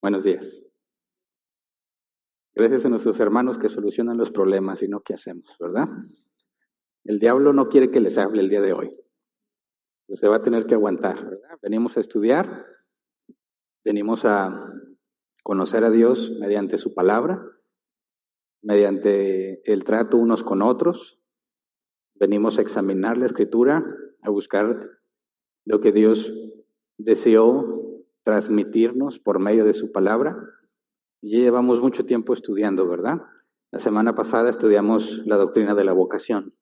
Buenos días. Gracias a nuestros hermanos que solucionan los problemas y no qué hacemos, ¿verdad? El diablo no quiere que les hable el día de hoy. Usted va a tener que aguantar, ¿verdad? Venimos a estudiar, venimos a conocer a Dios mediante su palabra, mediante el trato unos con otros. Venimos a examinar la Escritura, a buscar lo que Dios deseó transmitirnos por medio de su palabra. Y ya llevamos mucho tiempo estudiando, ¿verdad? La semana pasada estudiamos la doctrina de la vocación.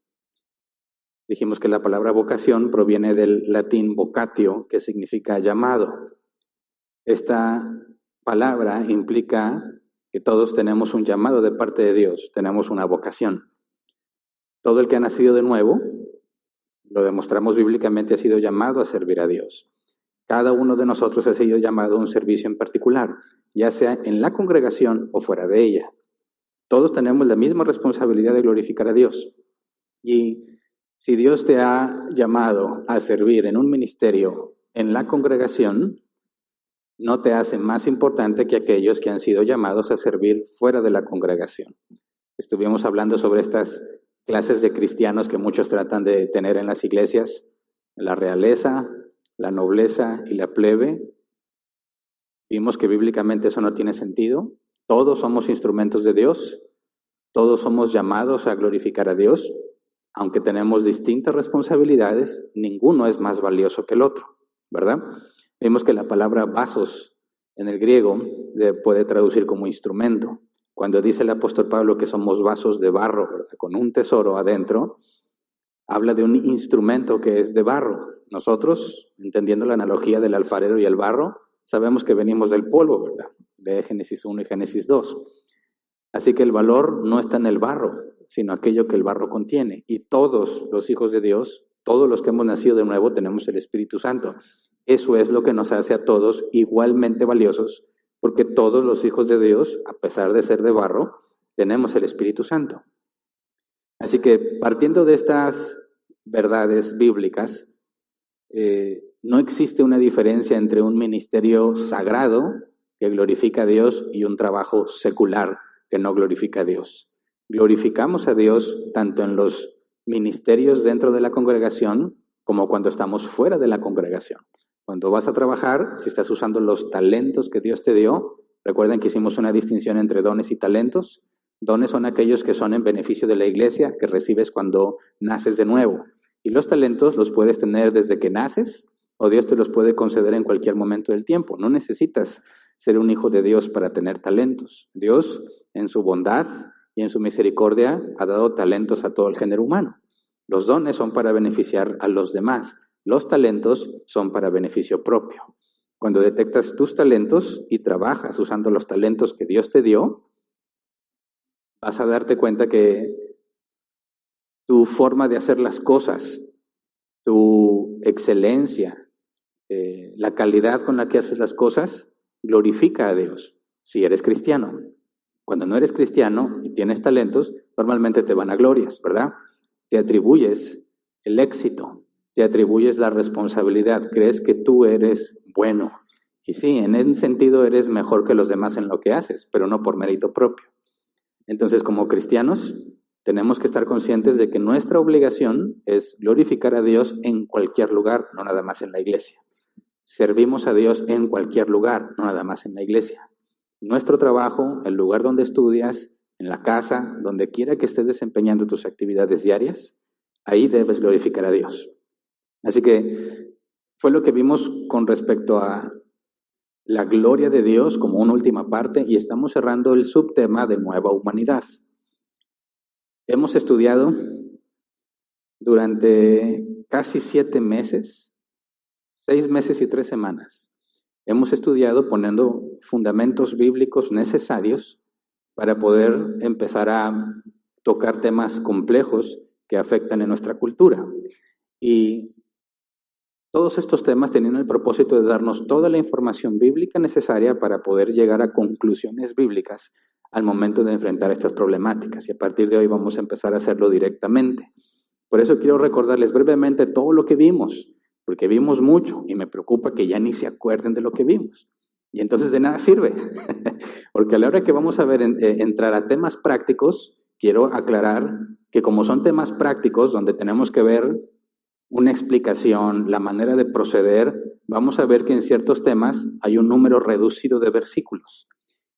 Dijimos que la palabra vocación proviene del latín vocatio, que significa llamado. Esta palabra implica que todos tenemos un llamado de parte de Dios, tenemos una vocación. Todo el que ha nacido de nuevo, lo demostramos bíblicamente, ha sido llamado a servir a Dios. Cada uno de nosotros ha sido llamado a un servicio en particular, ya sea en la congregación o fuera de ella. Todos tenemos la misma responsabilidad de glorificar a Dios. Y si Dios te ha llamado a servir en un ministerio en la congregación, no te hace más importante que aquellos que han sido llamados a servir fuera de la congregación. Estuvimos hablando sobre estas clases de cristianos que muchos tratan de tener en las iglesias, la realeza, la nobleza y la plebe. Vimos que bíblicamente eso no tiene sentido. Todos somos instrumentos de Dios, todos somos llamados a glorificar a Dios. Aunque tenemos distintas responsabilidades, ninguno es más valioso que el otro, ¿verdad? Vimos que la palabra vasos en el griego puede traducir como instrumento. Cuando dice el apóstol Pablo que somos vasos de barro, ¿verdad?, con un tesoro adentro, habla de un instrumento que es de barro. Nosotros, entendiendo la analogía del alfarero y el barro, sabemos que venimos del polvo, ¿verdad? De Génesis 1 y Génesis 2. Así que el valor no está en el barro, sino aquello que el barro contiene. Y todos los hijos de Dios, todos los que hemos nacido de nuevo, tenemos el Espíritu Santo. Eso es lo que nos hace a todos igualmente valiosos, porque todos los hijos de Dios, a pesar de ser de barro, tenemos el Espíritu Santo. Así que partiendo de estas verdades bíblicas, no existe una diferencia entre un ministerio sagrado que glorifica a Dios y un trabajo secular que no glorifica a Dios. Glorificamos a Dios tanto en los ministerios dentro de la congregación como cuando estamos fuera de la congregación. Cuando vas a trabajar, si estás usando los talentos que Dios te dio, recuerden que hicimos una distinción entre dones y talentos. Dones son aquellos que son en beneficio de la iglesia, que recibes cuando naces de nuevo. Y los talentos los puedes tener desde que naces, o Dios te los puede conceder en cualquier momento del tiempo. No necesitas ser un hijo de Dios para tener talentos. Dios, en su bondad y en su misericordia, ha dado talentos a todo el género humano. Los dones son para beneficiar a los demás. Los talentos son para beneficio propio. Cuando detectas tus talentos y trabajas usando los talentos que Dios te dio, vas a darte cuenta que tu forma de hacer las cosas, tu excelencia, la calidad con la que haces las cosas, glorifica a Dios, si eres cristiano. Cuando no eres cristiano y tienes talentos, normalmente te van a glorias, ¿verdad? Te atribuyes el éxito, te atribuyes la responsabilidad, crees que tú eres bueno. Y sí, en ese sentido eres mejor que los demás en lo que haces, pero no por mérito propio. Entonces, como cristianos, tenemos que estar conscientes de que nuestra obligación es glorificar a Dios en cualquier lugar, no nada más en la iglesia. Servimos a Dios en cualquier lugar, no nada más en la iglesia. Nuestro trabajo, el lugar donde estudias, en la casa, donde quiera que estés desempeñando tus actividades diarias, ahí debes glorificar a Dios. Así que fue lo que vimos con respecto a la gloria de Dios como una última parte, y estamos cerrando el subtema de nueva humanidad. Hemos estudiado durante casi 7 meses, 6 meses y 3 semanas. Hemos estudiado poniendo fundamentos bíblicos necesarios para poder empezar a tocar temas complejos que afectan en nuestra cultura. Y todos estos temas tenían el propósito de darnos toda la información bíblica necesaria para poder llegar a conclusiones bíblicas al momento de enfrentar estas problemáticas. Y a partir de hoy vamos a empezar a hacerlo directamente. Por eso quiero recordarles brevemente todo lo que vimos, porque vimos mucho y me preocupa que ya ni se acuerden de lo que vimos. Y entonces de nada sirve, porque a la hora que vamos a ver entrar a temas prácticos, quiero aclarar que como son temas prácticos donde tenemos que ver una explicación, la manera de proceder, vamos a ver que en ciertos temas hay un número reducido de versículos.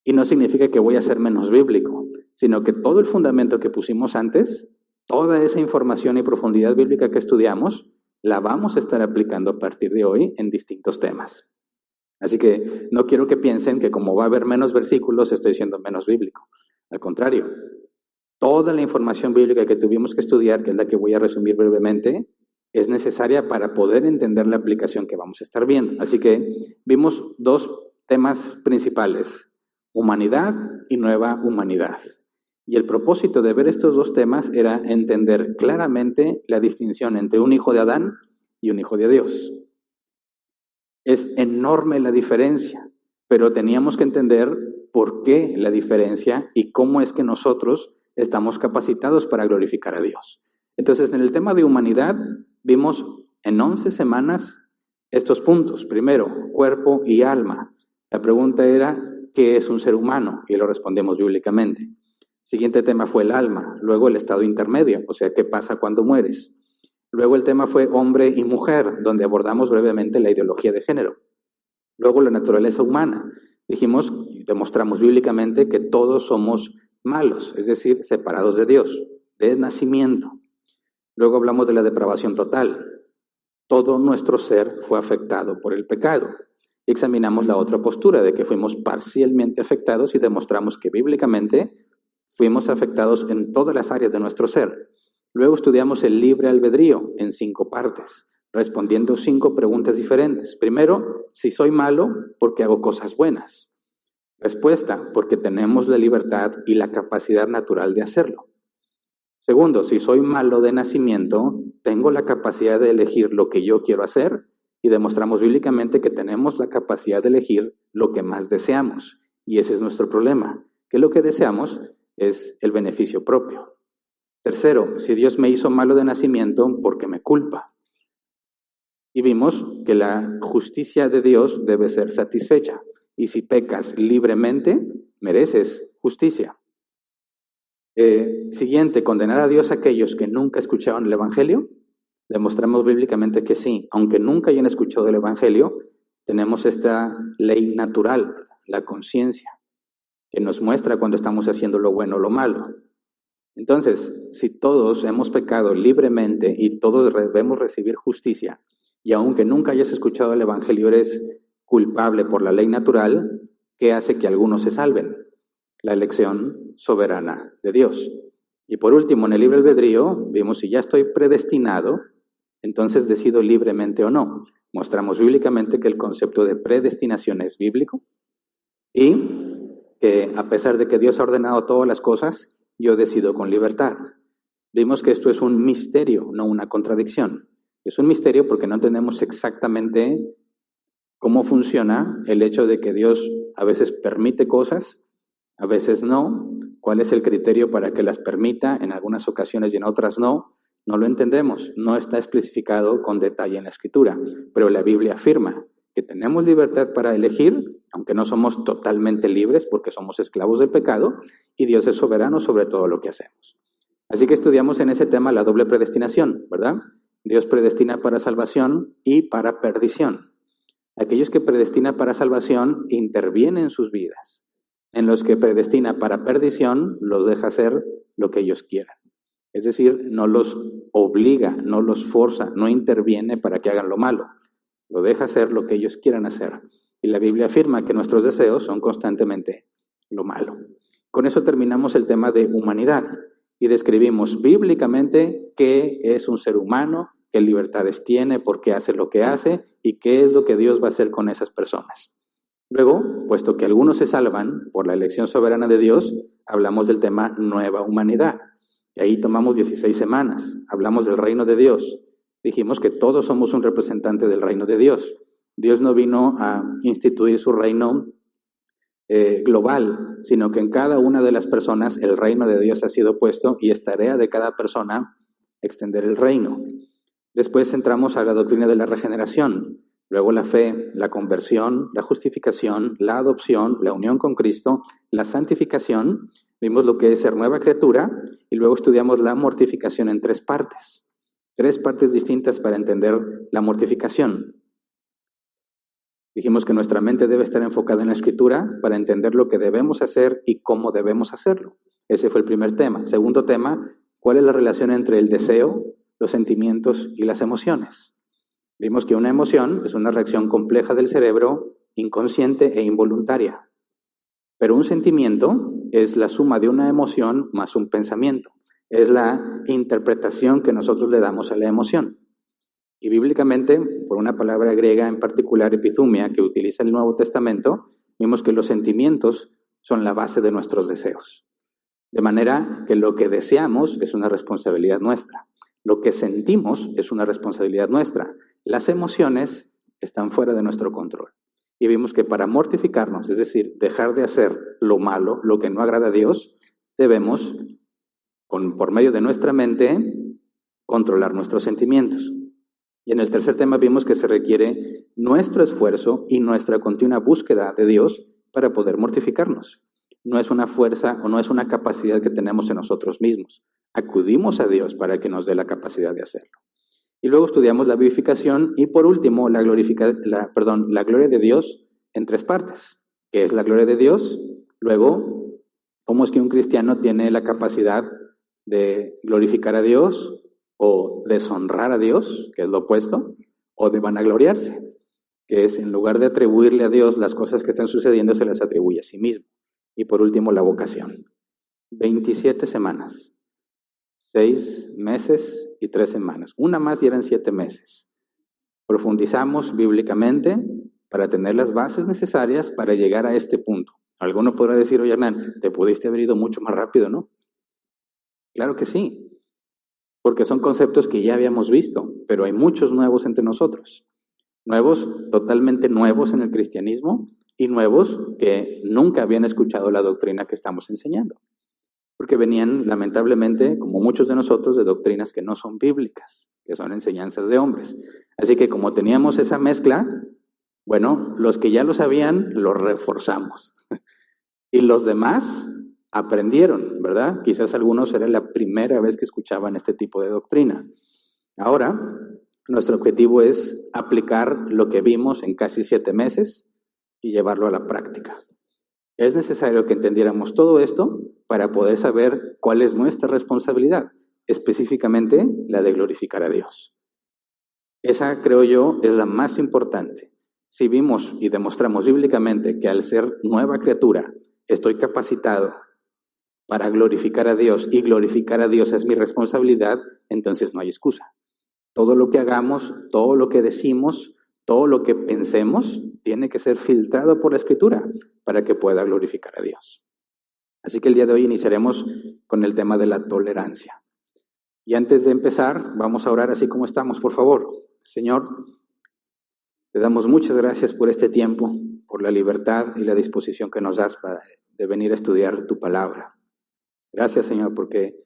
Y no significa que voy a ser menos bíblico, sino que todo el fundamento que pusimos antes, toda esa información y profundidad bíblica que estudiamos, la vamos a estar aplicando a partir de hoy en distintos temas. Así que no quiero que piensen que como va a haber menos versículos, estoy siendo menos bíblico. Al contrario, toda la información bíblica que tuvimos que estudiar, que es la que voy a resumir brevemente, es necesaria para poder entender la aplicación que vamos a estar viendo. Así que vimos dos temas principales, humanidad y nueva humanidad. Y el propósito de ver estos dos temas era entender claramente la distinción entre un hijo de Adán y un hijo de Dios. Es enorme la diferencia, pero teníamos que entender por qué la diferencia y cómo es que nosotros estamos capacitados para glorificar a Dios. Entonces, en el tema de humanidad, vimos en 11 semanas estos puntos. Primero, cuerpo y alma. La pregunta era, ¿qué es un ser humano? Y lo respondemos bíblicamente. Siguiente tema fue el alma, luego el estado intermedio, o sea, ¿qué pasa cuando mueres? Luego el tema fue hombre y mujer, donde abordamos brevemente la ideología de género. Luego la naturaleza humana. Dijimos y demostramos bíblicamente que todos somos malos, es decir, separados de Dios, de nacimiento. Luego hablamos de la depravación total. Todo nuestro ser fue afectado por el pecado. Y examinamos la otra postura de que fuimos parcialmente afectados y demostramos que bíblicamente fuimos afectados en todas las áreas de nuestro ser. Luego estudiamos el libre albedrío en 5 partes, respondiendo 5 preguntas diferentes. Primero, si soy malo, ¿por qué hago cosas buenas? Respuesta, porque tenemos la libertad y la capacidad natural de hacerlo. Segundo, si soy malo de nacimiento, ¿tengo la capacidad de elegir lo que yo quiero hacer? Y demostramos bíblicamente que tenemos la capacidad de elegir lo que más deseamos. Y ese es nuestro problema, que lo que deseamos es el beneficio propio. Tercero, si Dios me hizo malo de nacimiento, ¿por qué me culpa? Y vimos que la justicia de Dios debe ser satisfecha. Y si pecas libremente, mereces justicia. Siguiente, condenar a Dios a aquellos que nunca escucharon el Evangelio. Demostramos bíblicamente que sí, aunque nunca hayan escuchado el Evangelio, tenemos esta ley natural, la conciencia, que nos muestra cuando estamos haciendo lo bueno o lo malo. Entonces, si todos hemos pecado libremente y todos debemos recibir justicia, y aunque nunca hayas escuchado el Evangelio, eres culpable por la ley natural, ¿qué hace que algunos se salven? La elección soberana de Dios. Y por último, en el libre albedrío, vimos si ya estoy predestinado, entonces decido libremente o no. Mostramos bíblicamente que el concepto de predestinación es bíblico y que a pesar de que Dios ha ordenado todas las cosas, yo decido con libertad. Vimos que esto es un misterio, no una contradicción. Es un misterio porque no entendemos exactamente cómo funciona el hecho de que Dios a veces permite cosas, a veces no. ¿Cuál es el criterio para que las permita en algunas ocasiones y en otras no? No lo entendemos, no está especificado con detalle en la Escritura, pero la Biblia afirma que tenemos libertad para elegir, aunque no somos totalmente libres porque somos esclavos del pecado, y Dios es soberano sobre todo lo que hacemos. Así que estudiamos en ese tema la doble predestinación, ¿verdad? Dios predestina para salvación y para perdición. Aquellos que predestina para salvación intervienen en sus vidas. En los que predestina para perdición, los deja hacer lo que ellos quieran. Es decir, no los obliga, no los forza, no interviene para que hagan lo malo. Lo deja hacer lo que ellos quieran hacer. Y la Biblia afirma que nuestros deseos son constantemente lo malo. Con eso terminamos el tema de humanidad y describimos bíblicamente qué es un ser humano, qué libertades tiene, por qué hace lo que hace y qué es lo que Dios va a hacer con esas personas. Luego, puesto que algunos se salvan por la elección soberana de Dios, hablamos del tema nueva humanidad. Y ahí tomamos 16 semanas, hablamos del reino de Dios. Dijimos que todos somos un representante del reino de Dios. Dios no vino a instituir su reino global, sino que en cada una de las personas el reino de Dios ha sido puesto y es tarea de cada persona extender el reino. Después entramos a la doctrina de la regeneración. luego la fe, la conversión, la justificación, la adopción, la unión con Cristo, la santificación, vimos lo que es ser nueva criatura y luego estudiamos la mortificación en tres partes distintas para entender la mortificación. Dijimos que nuestra mente debe estar enfocada en la Escritura para entender lo que debemos hacer y cómo debemos hacerlo. Ese fue el primer tema. Segundo tema, ¿cuál es la relación entre el deseo, los sentimientos y las emociones? Vimos que una emoción es una reacción compleja del cerebro, inconsciente e involuntaria. Pero un sentimiento es la suma de una emoción más un pensamiento. Es la interpretación que nosotros le damos a la emoción. Y bíblicamente, por una palabra griega en particular, epithumia, que utiliza el Nuevo Testamento, vimos que los sentimientos son la base de nuestros deseos. De manera que lo que deseamos es una responsabilidad nuestra. Lo que sentimos es una responsabilidad nuestra. Las emociones están fuera de nuestro control. Y vimos que para mortificarnos, es decir, dejar de hacer lo malo, lo que no agrada a Dios, debemos, por medio de nuestra mente, controlar nuestros sentimientos. Y en el tercer tema vimos que se requiere nuestro esfuerzo y nuestra continua búsqueda de Dios para poder mortificarnos. No es una fuerza o no es una capacidad que tenemos en nosotros mismos. Acudimos a Dios para que nos dé la capacidad de hacerlo. Y luego estudiamos la vivificación y por último la gloria de Dios en tres partes. ¿Qué es la gloria de Dios? Luego, ¿cómo es que un cristiano tiene la capacidad de glorificar a Dios o deshonrar a Dios, que es lo opuesto, o de vanagloriarse, que es en lugar de atribuirle a Dios las cosas que están sucediendo, se las atribuye a sí mismo? Y por último, la vocación. 27 semanas, 6 meses y 3 semanas. Una más y eran 7 meses. Profundizamos bíblicamente para tener las bases necesarias para llegar a este punto. Alguno podrá decir, oye Hernán, te pudiste haber ido mucho más rápido, ¿no? Claro que sí, porque son conceptos que ya habíamos visto, pero hay muchos nuevos entre nosotros. Nuevos, totalmente nuevos en el cristianismo y nuevos que nunca habían escuchado la doctrina que estamos enseñando. Porque venían, lamentablemente, como muchos de nosotros, de doctrinas que no son bíblicas, que son enseñanzas de hombres. Así que como teníamos esa mezcla, bueno, los que ya lo sabían, lo reforzamos. Y los demás aprendieron, ¿verdad? Quizás algunos era la primera vez que escuchaban este tipo de doctrina. Ahora, nuestro objetivo es aplicar lo que vimos en casi 7 meses y llevarlo a la práctica. Es necesario que entendiéramos todo esto para poder saber cuál es nuestra responsabilidad, específicamente la de glorificar a Dios. Esa, creo yo, es la más importante. Si vimos y demostramos bíblicamente que al ser nueva criatura estoy capacitado para glorificar a Dios y glorificar a Dios es mi responsabilidad, entonces no hay excusa. Todo lo que hagamos, todo lo que decimos, todo lo que pensemos tiene que ser filtrado por la Escritura para que pueda glorificar a Dios. Así que el día de hoy iniciaremos con el tema de la tolerancia. Y antes de empezar, vamos a orar así como estamos, por favor. Señor, te damos muchas gracias por este tiempo, por la libertad y la disposición que nos das de venir a estudiar tu palabra. Gracias, Señor, porque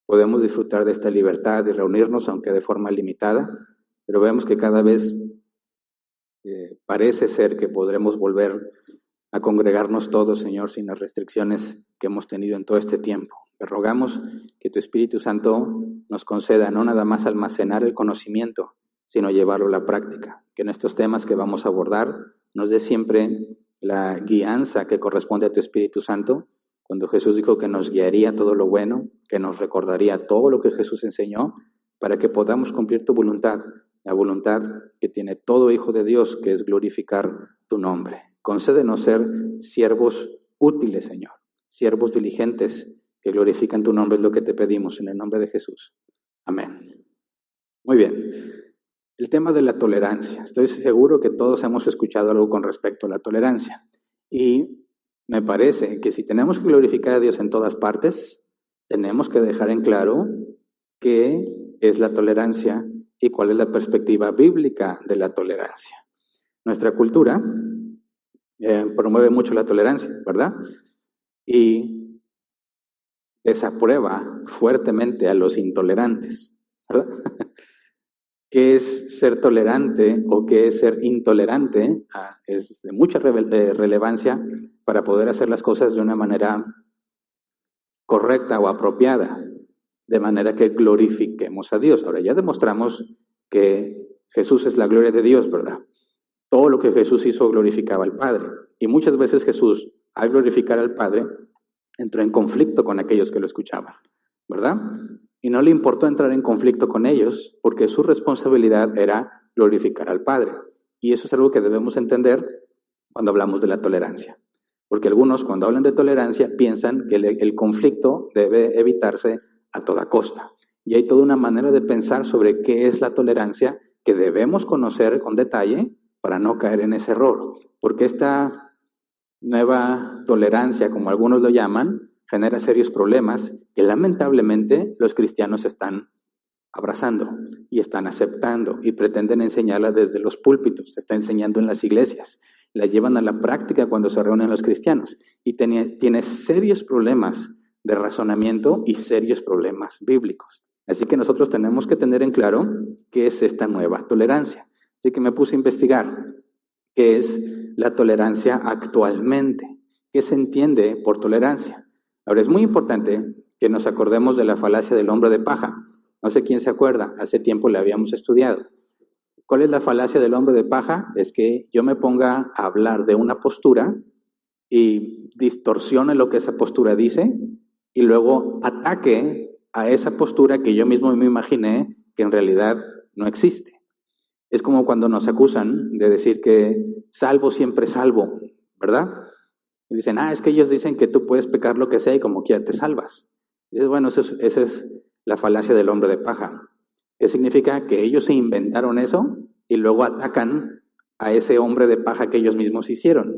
podemos disfrutar de esta libertad y reunirnos, aunque de forma limitada, pero vemos que cada vez parece ser que podremos volver a congregarnos todos, Señor, sin las restricciones que hemos tenido en todo este tiempo. Te rogamos que tu Espíritu Santo nos conceda no nada más almacenar el conocimiento, sino llevarlo a la práctica. Que en estos temas que vamos a abordar nos dé siempre la guianza que corresponde a tu Espíritu Santo. Cuando Jesús dijo que nos guiaría todo lo bueno, que nos recordaría todo lo que Jesús enseñó, para que podamos cumplir tu voluntad, la voluntad que tiene todo hijo de Dios, que es glorificar tu nombre. Concédenos ser siervos útiles, Señor, siervos diligentes que glorifican tu nombre, es lo que te pedimos en el nombre de Jesús. Amén. Muy bien. El tema de la tolerancia. Estoy seguro que todos hemos escuchado algo con respecto a la tolerancia. Y me parece que si tenemos que glorificar a Dios en todas partes, tenemos que dejar en claro qué es la tolerancia y cuál es la perspectiva bíblica de la tolerancia. Nuestra cultura promueve mucho la tolerancia, ¿verdad? Y desaprueba fuertemente a los intolerantes, ¿verdad? ¿Qué es ser tolerante o qué es ser intolerante? Es de mucha relevancia para poder hacer las cosas de una manera correcta o apropiada, de manera que glorifiquemos a Dios. Ahora ya demostramos que Jesús es la gloria de Dios, ¿verdad? Todo lo que Jesús hizo glorificaba al Padre. Y muchas veces Jesús, al glorificar al Padre, entró en conflicto con aquellos que lo escuchaban, ¿verdad? Y no le importó entrar en conflicto con ellos porque su responsabilidad era glorificar al Padre. Y eso es algo que debemos entender cuando hablamos de la tolerancia. Porque algunos cuando hablan de tolerancia piensan que el conflicto debe evitarse a toda costa. Y hay toda una manera de pensar sobre qué es la tolerancia que debemos conocer con detalle para no caer en ese error. Porque esta nueva tolerancia, como algunos lo llaman, genera serios problemas que lamentablemente los cristianos están abrazando y están aceptando y pretenden enseñarla desde los púlpitos, se está enseñando en las iglesias, la llevan a la práctica cuando se reúnen los cristianos y tiene serios problemas de razonamiento y serios problemas bíblicos. Así que nosotros tenemos que tener en claro qué es esta nueva tolerancia. Así que me puse a investigar qué es la tolerancia actualmente, qué se entiende por tolerancia. Ahora es muy importante que nos acordemos de la falacia del hombre de paja. No sé quién se acuerda, hace tiempo la habíamos estudiado. ¿Cuál es la falacia del hombre de paja? Es que yo me ponga a hablar de una postura y distorsione lo que esa postura dice y luego ataque a esa postura que yo mismo me imaginé que en realidad no existe. Es como cuando nos acusan de decir que salvo siempre salvo, ¿verdad? Y dicen, es que ellos dicen que tú puedes pecar lo que sea y como quiera te salvas. Y dices, bueno, esa es la falacia del hombre de paja. ¿Qué significa? Que ellos se inventaron eso y luego atacan a ese hombre de paja que ellos mismos hicieron.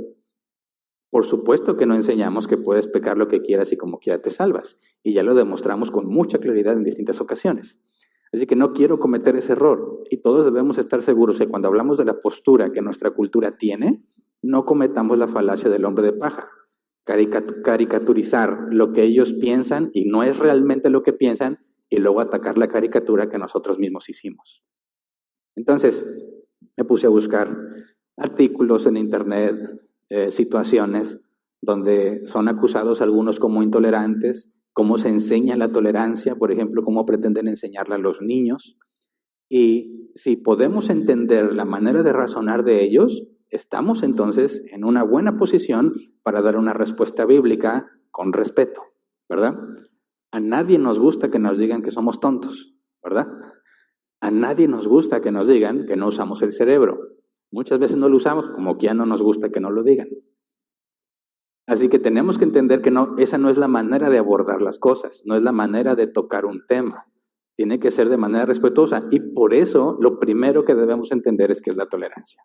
Por supuesto que no enseñamos que puedes pecar lo que quieras y como quiera te salvas. Y ya lo demostramos con mucha claridad en distintas ocasiones. Así que no quiero cometer ese error. Y todos debemos estar seguros que cuando hablamos de la postura que nuestra cultura tiene, no cometamos la falacia del hombre de paja. Caricaturizar lo que ellos piensan y no es realmente lo que piensan y luego atacar la caricatura que nosotros mismos hicimos. Entonces, me puse a buscar artículos en internet, situaciones donde son acusados algunos como intolerantes, cómo se enseña la tolerancia, por ejemplo, cómo pretenden enseñarla a los niños. Y si podemos entender la manera de razonar de ellos, estamos entonces en una buena posición para dar una respuesta bíblica con respeto, ¿verdad? A nadie nos gusta que nos digan que somos tontos, ¿verdad? A nadie nos gusta que nos digan que no usamos el cerebro. Muchas veces no lo usamos, como que ya no nos gusta que nos lo digan. Así que tenemos que entender que esa no es la manera de abordar las cosas, no es la manera de tocar un tema. Tiene que ser de manera respetuosa y por eso lo primero que debemos entender es qué es la tolerancia.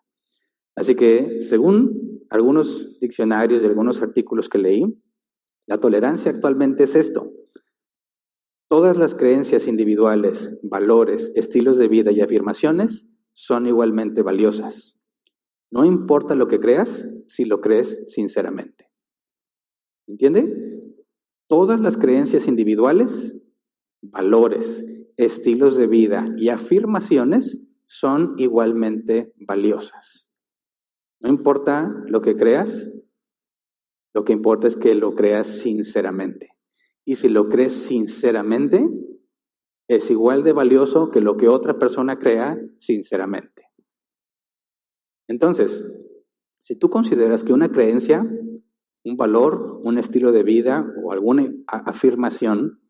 Así que, según algunos diccionarios y algunos artículos que leí, la tolerancia actualmente es esto. Todas las creencias individuales, valores, estilos de vida y afirmaciones son igualmente valiosas. No importa lo que creas, si lo crees sinceramente. ¿Entiende? Todas las creencias individuales, valores, estilos de vida y afirmaciones son igualmente valiosas. No importa lo que creas, lo que importa es que lo creas sinceramente. Y si lo crees sinceramente, es igual de valioso que lo que otra persona crea sinceramente. Entonces, si tú consideras que una creencia, un valor, un estilo de vida o alguna afirmación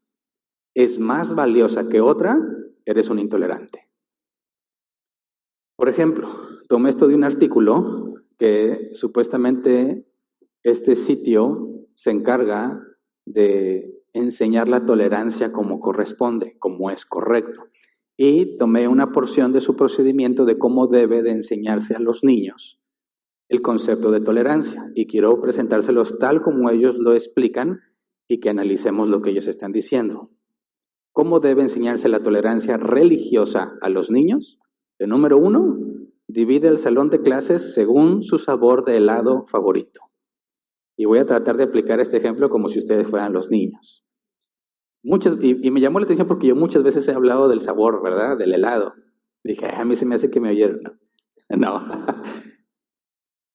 es más valiosa que otra, eres un intolerante. Por ejemplo, tomé esto de un artículo que supuestamente este sitio se encarga de enseñar la tolerancia como corresponde, como es correcto. Y tomé una porción de su procedimiento de cómo debe de enseñarse a los niños el concepto de tolerancia. Y quiero presentárselos tal como ellos lo explican y que analicemos lo que ellos están diciendo. ¿Cómo debe enseñarse la tolerancia religiosa a los niños? El número 1, divide el salón de clases según su sabor de helado favorito. Y voy a tratar de aplicar este ejemplo como si ustedes fueran los niños. Y me llamó la atención porque yo muchas veces he hablado del sabor, ¿verdad? Del helado. Dije, a mí se me hace que me oyeron. No.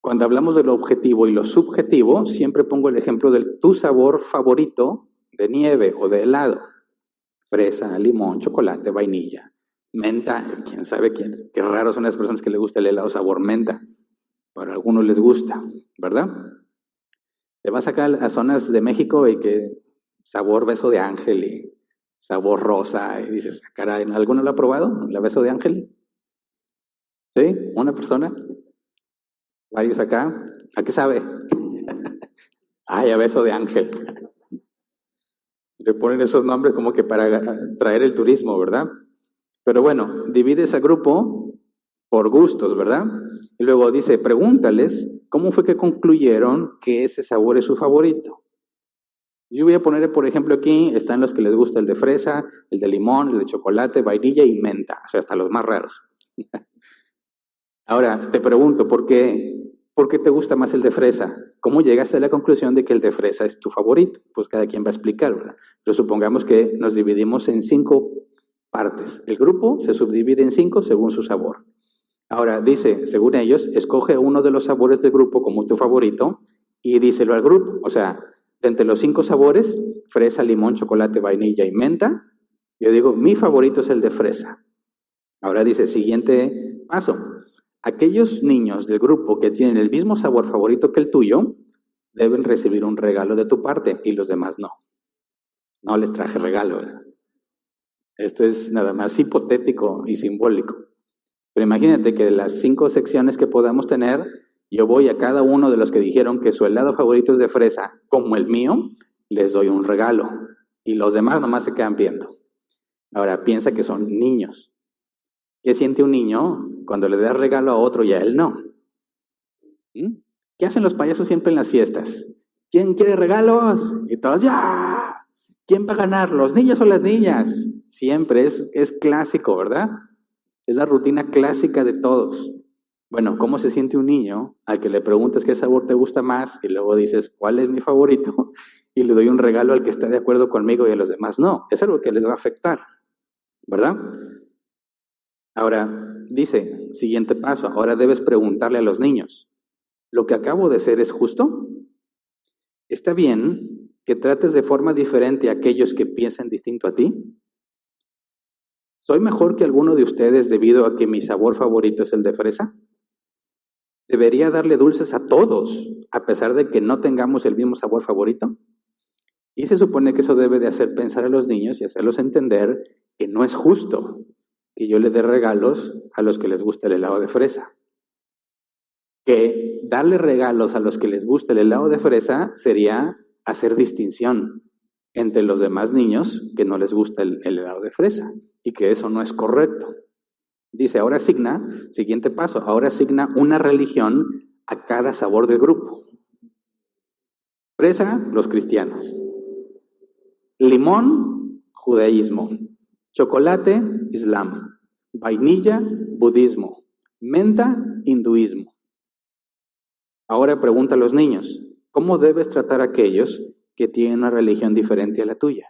Cuando hablamos de lo objetivo y lo subjetivo, siempre pongo el ejemplo de tu sabor favorito de nieve o de helado. Fresa, limón, chocolate, vainilla, menta. Quién sabe qué raros son las personas que les gusta el helado sabor menta. Para algunos les gusta, ¿verdad? Te vas acá a zonas de México y que sabor beso de ángel y sabor rosa. Y dices, caray, ¿alguno lo ha probado? ¿La beso de ángel? ¿Sí? ¿Una persona? ¿Varios acá? ¿A qué sabe? Ay, a beso de ángel. Le ponen esos nombres como que para traer el turismo, ¿verdad? Pero bueno, divides al grupo por gustos, ¿verdad? Y luego dice, pregúntales cómo fue que concluyeron que ese sabor es su favorito. Yo voy a poner, por ejemplo, aquí están los que les gusta el de fresa, el de limón, el de chocolate, vainilla y menta, o sea, hasta los más raros. Ahora, te pregunto, ¿por qué te gusta más el de fresa? ¿Cómo llegaste a la conclusión de que el de fresa es tu favorito? Pues cada quien va a explicar, ¿verdad? Pero supongamos que nos dividimos en 5 partes. El grupo se subdivide en 5 según su sabor. Ahora, dice, según ellos, escoge uno de los sabores del grupo como tu favorito y díselo al grupo. O sea, de entre los 5 sabores, fresa, limón, chocolate, vainilla y menta, yo digo, mi favorito es el de fresa. Ahora dice, siguiente paso. Aquellos niños del grupo que tienen el mismo sabor favorito que el tuyo, deben recibir un regalo de tu parte y los demás no. No les traje regalo, ¿verdad? Esto es nada más hipotético y simbólico. Pero imagínate que de las 5 secciones que podamos tener, yo voy a cada uno de los que dijeron que su helado favorito es de fresa, como el mío, les doy un regalo. Y los demás nomás se quedan viendo. Ahora, piensa que son niños. ¿Qué siente un niño cuando le das regalo a otro y a él no? ¿Qué hacen los payasos siempre en las fiestas? ¿Quién quiere regalos? Y todos, ¡ya! ¿Quién va a ganar? ¿Los niños o las niñas? Siempre es clásico, ¿verdad? Es la rutina clásica de todos. Bueno, ¿cómo se siente un niño al que le preguntas qué sabor te gusta más y luego dices, ¿cuál es mi favorito? Y le doy un regalo al que está de acuerdo conmigo y a los demás no. Es algo que les va a afectar, ¿verdad? Ahora, dice, siguiente paso, ahora debes preguntarle a los niños, ¿lo que acabo de hacer es justo? ¿Está bien que trates de forma diferente a aquellos que piensan distinto a ti? ¿Soy mejor que alguno de ustedes debido a que mi sabor favorito es el de fresa? ¿Debería darle dulces a todos a pesar de que no tengamos el mismo sabor favorito? Y se supone que eso debe de hacer pensar a los niños y hacerlos entender que no es justo que yo le dé regalos a los que les gusta el helado de fresa. Que darle regalos a los que les gusta el helado de fresa sería hacer distinción entre los demás niños que no les gusta el helado de fresa y que eso no es correcto. Dice, ahora asigna, siguiente paso, ahora asigna una religión a cada sabor del grupo. Fresa, los cristianos. Limón, judaísmo. Chocolate, islam. Vainilla, budismo. Menta, hinduismo. Ahora pregunta a los niños, ¿cómo debes tratar a aquellos que tienen una religión diferente a la tuya?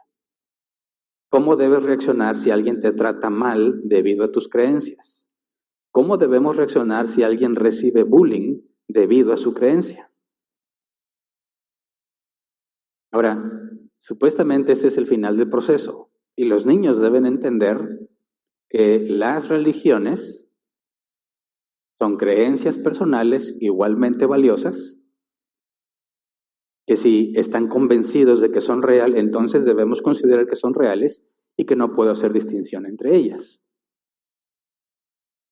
¿Cómo debes reaccionar si alguien te trata mal debido a tus creencias? ¿Cómo debemos reaccionar si alguien recibe bullying debido a su creencia? Ahora, supuestamente ese es el final del proceso y los niños deben entender que las religiones son creencias personales igualmente valiosas, que si están convencidos de que son reales, entonces debemos considerar que son reales y que no puedo hacer distinción entre ellas.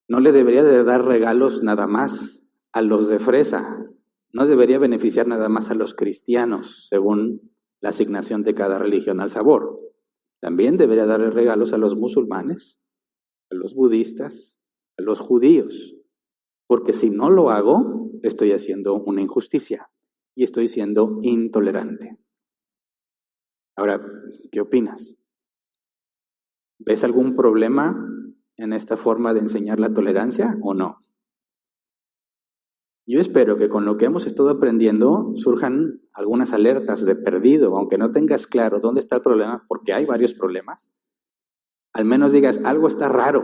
No le debería de dar regalos nada más a los de fresa, no debería beneficiar nada más a los cristianos, según la asignación de cada religión al sabor. También debería darle regalos a los musulmanes, a los budistas, a los judíos, porque si no lo hago, estoy haciendo una injusticia y estoy siendo intolerante. Ahora, ¿qué opinas? ¿Ves algún problema en esta forma de enseñar la tolerancia o no? Yo espero que con lo que hemos estado aprendiendo surjan algunas alertas de perdido, aunque no tengas claro dónde está el problema, porque hay varios problemas. Al menos digas, algo está raro.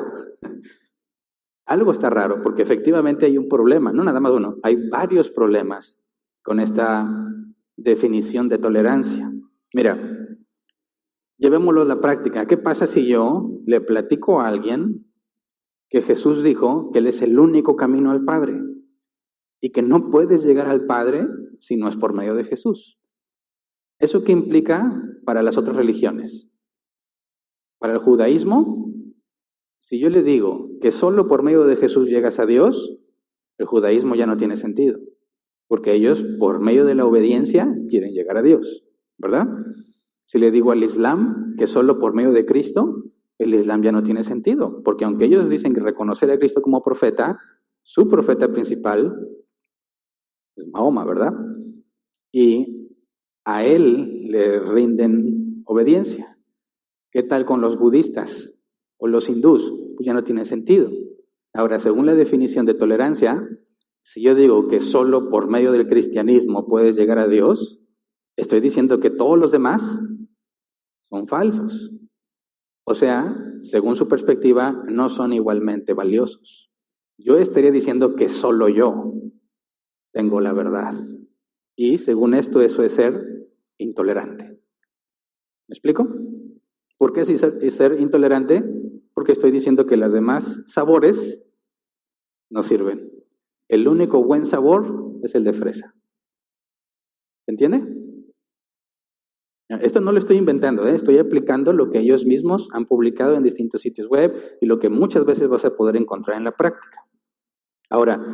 Algo está raro, porque efectivamente hay un problema, no nada más uno, hay varios problemas con esta definición de tolerancia. Mira, llevémoslo a la práctica. ¿Qué pasa si yo le platico a alguien que Jesús dijo que Él es el único camino al Padre y que no puedes llegar al Padre si no es por medio de Jesús? ¿Eso qué implica para las otras religiones? Para el judaísmo, si yo le digo que solo por medio de Jesús llegas a Dios, el judaísmo ya no tiene sentido, porque ellos por medio de la obediencia quieren llegar a Dios, ¿verdad? Si le digo al Islam que solo por medio de Cristo, el Islam ya no tiene sentido, porque aunque ellos dicen que reconocer a Cristo como profeta, su profeta principal es Mahoma, ¿verdad? Y a él le rinden obediencia. ¿Qué tal con los budistas o los hindús? Pues ya no tiene sentido. Ahora, según la definición de tolerancia, si yo digo que solo por medio del cristianismo puedes llegar a Dios, estoy diciendo que todos los demás son falsos. O sea, según su perspectiva, no son igualmente valiosos. Yo estaría diciendo que solo yo tengo la verdad. Y según esto, eso es ser intolerante. ¿Me explico? ¿Por qué es ser intolerante? Porque estoy diciendo que los demás sabores no sirven. El único buen sabor es el de fresa. ¿Se entiende? Esto no lo estoy inventando, estoy aplicando lo que ellos mismos han publicado en distintos sitios web y lo que muchas veces vas a poder encontrar en la práctica. Ahora,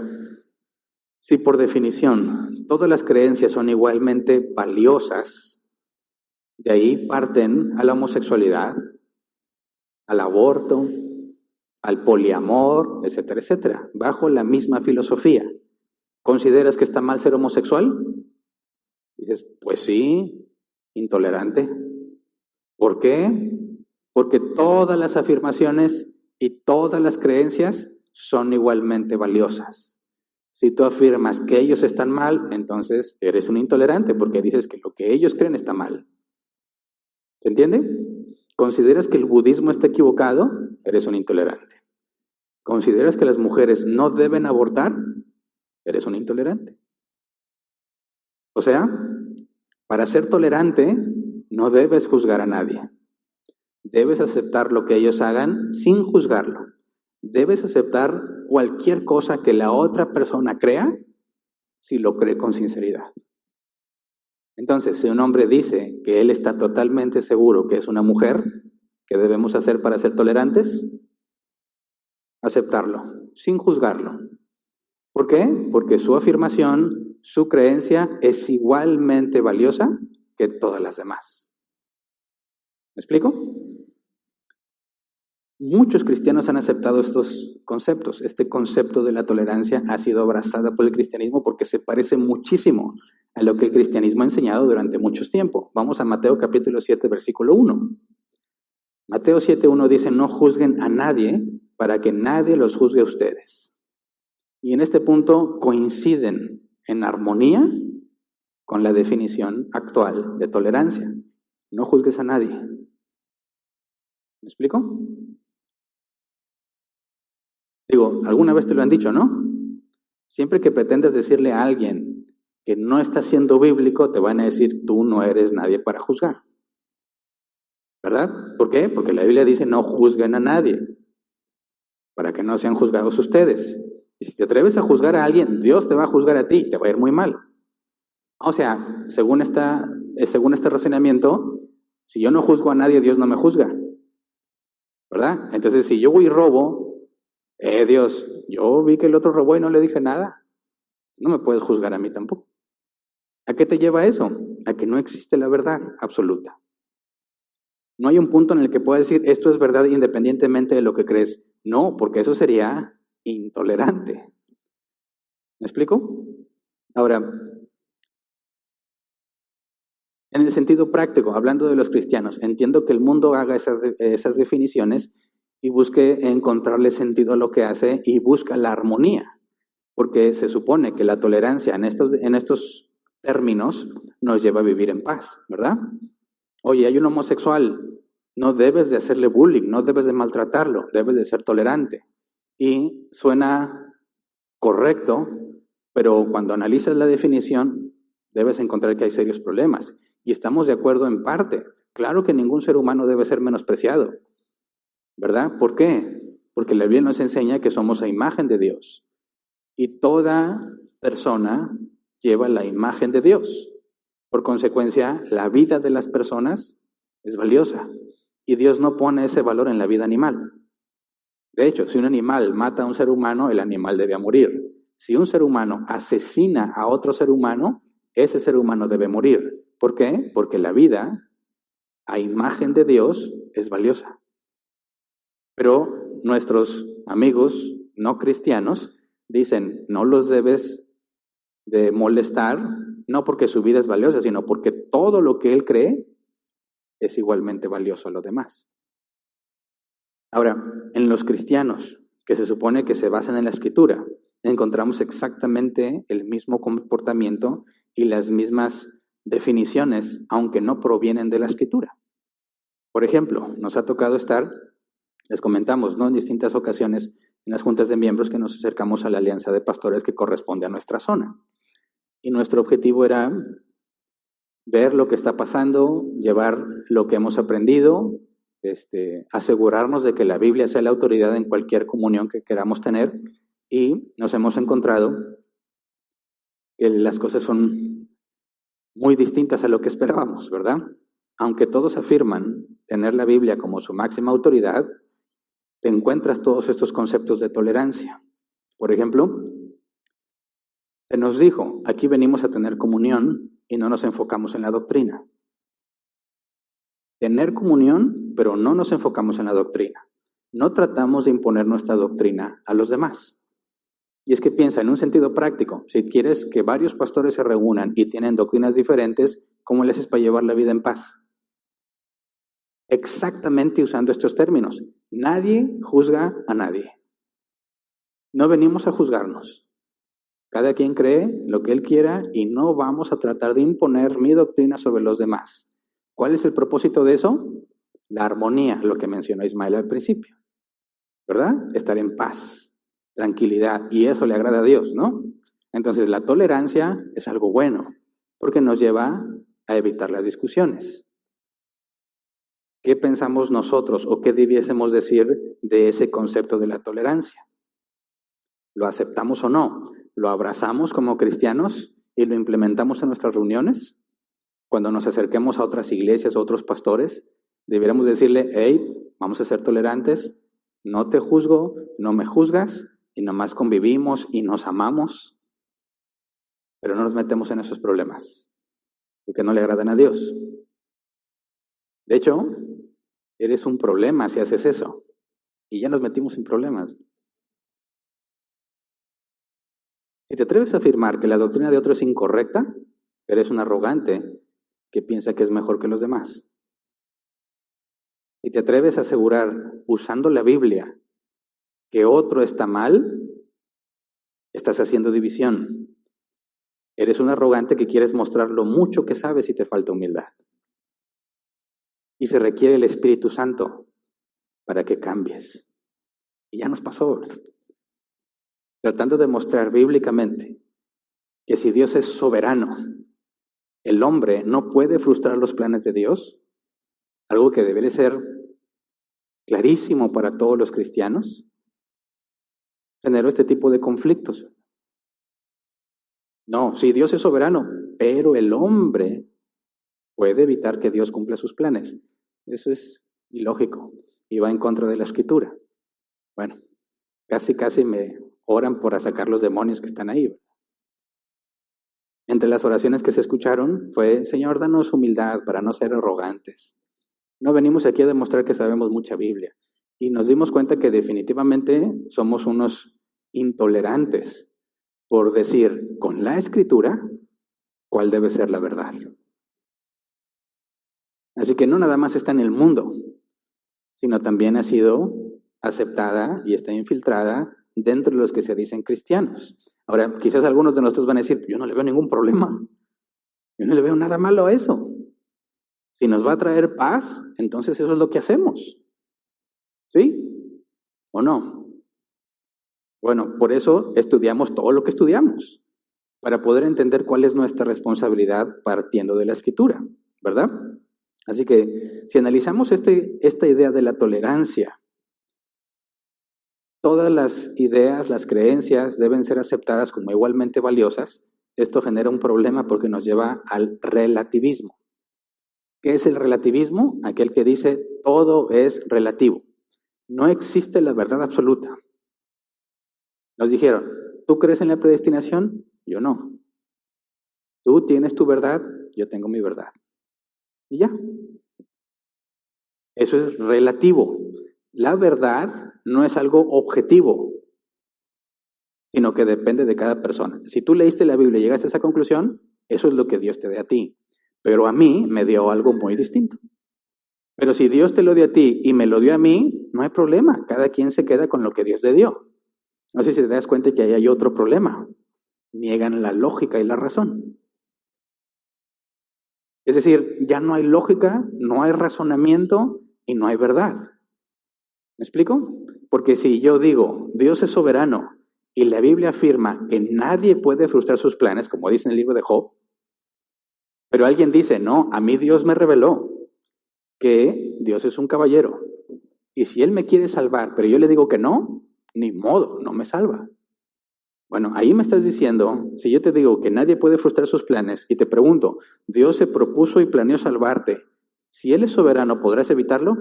si por definición todas las creencias son igualmente valiosas, de ahí parten a la homosexualidad, al aborto, al poliamor, etcétera, etcétera, bajo la misma filosofía. ¿Consideras que está mal ser homosexual? Dices, pues sí, intolerante. ¿Por qué? Porque todas las afirmaciones y todas las creencias son igualmente valiosas. Si tú afirmas que ellos están mal, entonces eres un intolerante porque dices que lo que ellos creen está mal. ¿Se entiende? ¿Consideras que el budismo está equivocado? Eres un intolerante. ¿Consideras que las mujeres no deben abortar? Eres un intolerante. O sea, para ser tolerante, no debes juzgar a nadie. Debes aceptar lo que ellos hagan sin juzgarlo. Debes aceptar cualquier cosa que la otra persona crea si lo cree con sinceridad. Entonces, si un hombre dice que él está totalmente seguro que es una mujer, ¿qué debemos hacer para ser tolerantes? Aceptarlo, sin juzgarlo. ¿Por qué? Porque su afirmación, su creencia es igualmente valiosa que todas las demás. ¿Me explico? Muchos cristianos han aceptado estos conceptos. Este concepto de la tolerancia ha sido abrazada por el cristianismo porque se parece muchísimo a lo que el cristianismo ha enseñado durante mucho tiempo. Vamos a Mateo capítulo 7, versículo 1. Mateo 7:1 dice, no juzguen a nadie para que nadie los juzgue a ustedes. Y en este punto coinciden en armonía con la definición actual de tolerancia. No juzgues a nadie. ¿Me explico? Digo, alguna vez te lo han dicho, ¿no? Siempre que pretendas decirle a alguien que no está siendo bíblico, te van a decir, tú no eres nadie para juzgar. ¿Verdad? ¿Por qué? Porque la Biblia dice, no juzguen a nadie, para que no sean juzgados ustedes. Y si te atreves a juzgar a alguien, Dios te va a juzgar a ti, te va a ir muy mal. O sea, según este razonamiento, si yo no juzgo a nadie, Dios no me juzga. ¿Verdad? Entonces, si yo voy y robo, Dios, yo vi que el otro robó y no le dije nada. No me puedes juzgar a mí tampoco. ¿A qué te lleva eso? A que no existe la verdad absoluta. No hay un punto en el que puedas decir, esto es verdad independientemente de lo que crees. No, porque eso sería intolerante. ¿Me explico? Ahora, en el sentido práctico, hablando de los cristianos, entiendo que el mundo haga esas definiciones y busque encontrarle sentido a lo que hace y busca la armonía, porque se supone que la tolerancia en estos términos nos lleva a vivir en paz, ¿verdad? Oye, hay un homosexual, no debes de hacerle bullying, no debes de maltratarlo, debes de ser tolerante. y suena correcto, pero cuando analizas la definición, debes encontrar que hay serios problemas. Y estamos de acuerdo en parte. Claro que ningún ser humano debe ser menospreciado, ¿verdad? ¿Por qué? Porque la Biblia nos enseña que somos a imagen de Dios. Y toda persona lleva la imagen de Dios. Por consecuencia, la vida de las personas es valiosa. Y Dios no pone ese valor en la vida animal. De hecho, si un animal mata a un ser humano, el animal debe morir. Si un ser humano asesina a otro ser humano, ese ser humano debe morir. ¿Por qué? Porque la vida, a imagen de Dios, es valiosa. Pero nuestros amigos no cristianos dicen, no los debes de molestar, no porque su vida es valiosa, sino porque todo lo que él cree es igualmente valioso a los demás. Ahora, en los cristianos, que se supone que se basan en la Escritura, encontramos exactamente el mismo comportamiento y las mismas definiciones, aunque no provienen de la Escritura. Por ejemplo, nos ha tocado estar, les comentamos, ¿no?, en distintas ocasiones en las juntas de miembros que nos acercamos a la alianza de pastores que corresponde a nuestra zona. Y nuestro objetivo era ver lo que está pasando, llevar lo que hemos aprendido, asegurarnos de que la Biblia sea la autoridad en cualquier comunión que queramos tener, y nos hemos encontrado que las cosas son muy distintas a lo que esperábamos, ¿verdad? Aunque todos afirman tener la Biblia como su máxima autoridad, te encuentras todos estos conceptos de tolerancia. Por ejemplo, se nos dijo, aquí venimos a tener comunión y no nos enfocamos en la doctrina. Tener comunión, pero no nos enfocamos en la doctrina. No tratamos de imponer nuestra doctrina a los demás. Y es que piensa, en un sentido práctico, si quieres que varios pastores se reúnan y tienen doctrinas diferentes, ¿cómo le haces para llevar la vida en paz? Exactamente usando estos términos. Nadie juzga a nadie. No venimos a juzgarnos. Cada quien cree lo que él quiera y no vamos a tratar de imponer mi doctrina sobre los demás. ¿Cuál es el propósito de eso? La armonía, lo que mencionó Ismael al principio, ¿verdad? Estar en paz, tranquilidad, y eso le agrada a Dios, ¿no? Entonces la tolerancia es algo bueno, porque nos lleva a evitar las discusiones. ¿Qué pensamos nosotros o qué debiésemos decir de ese concepto de la tolerancia? ¿Lo aceptamos o no? ¿Lo abrazamos como cristianos y lo implementamos en nuestras reuniones? Cuando nos acerquemos a otras iglesias o otros pastores, deberíamos decirle, hey, vamos a ser tolerantes, no te juzgo, no me juzgas, y nomás convivimos y nos amamos, pero no nos metemos en esos problemas, porque no le agradan a Dios. De hecho, eres un problema si haces eso, y ya nos metimos en problemas. Si te atreves a afirmar que la doctrina de otro es incorrecta, eres un arrogante que piensa que es mejor que los demás. Si te atreves a asegurar, usando la Biblia, que otro está mal, estás haciendo división. Eres un arrogante que quieres mostrar lo mucho que sabes y te falta humildad. Y se requiere el Espíritu Santo para que cambies. Y ya nos pasó, tratando de mostrar bíblicamente que si Dios es soberano, el hombre no puede frustrar los planes de Dios, algo que debería ser clarísimo para todos los cristianos, generó este tipo de conflictos. No, sí, Dios es soberano, pero el hombre puede evitar que Dios cumpla sus planes. Eso es ilógico y va en contra de la Escritura. Bueno, casi me oran por sacar los demonios que están ahí. Entre las oraciones que se escucharon fue, Señor, danos humildad para no ser arrogantes. No venimos aquí a demostrar que sabemos mucha Biblia. Y nos dimos cuenta que definitivamente somos unos intolerantes por decir con la Escritura cuál debe ser la verdad. Así que no nada más está en el mundo, sino también ha sido aceptada y está infiltrada dentro de los que se dicen cristianos. Ahora, quizás algunos de nosotros van a decir, yo no le veo ningún problema, yo no le veo nada malo a eso. Si nos va a traer paz, entonces eso es lo que hacemos. ¿Sí? ¿O no? Bueno, por eso estudiamos todo lo que estudiamos, para poder entender cuál es nuestra responsabilidad partiendo de la Escritura, ¿verdad? Así que si analizamos esta idea de la tolerancia, todas las ideas, las creencias deben ser aceptadas como igualmente valiosas. Esto genera un problema porque nos lleva al relativismo. ¿Qué es el relativismo? Aquel que dice todo es relativo. No existe la verdad absoluta. Nos dijeron, ¿tú crees en la predestinación? Yo no. Tú tienes tu verdad, yo tengo mi verdad. Y ya. Eso es relativo. La verdad no es algo objetivo, sino que depende de cada persona. Si tú leíste la Biblia y llegaste a esa conclusión, eso es lo que Dios te dé a ti. Pero a mí me dio algo muy distinto. Pero si Dios te lo dio a ti y me lo dio a mí, no hay problema. Cada quien se queda con lo que Dios le dio. No sé si te das cuenta que ahí hay otro problema. Niegan la lógica y la razón. Es decir, ya no hay lógica, no hay razonamiento y no hay verdad. ¿Me explico? Porque si yo digo, Dios es soberano y la Biblia afirma que nadie puede frustrar sus planes, como dice en el libro de Job, pero alguien dice, no, a mí Dios me reveló que Dios es un caballero. Y si Él me quiere salvar, pero yo le digo que no, ni modo, no me salva. Bueno, ahí me estás diciendo, si yo te digo que nadie puede frustrar sus planes y te pregunto, Dios se propuso y planeó salvarte, si Él es soberano, ¿podrás evitarlo?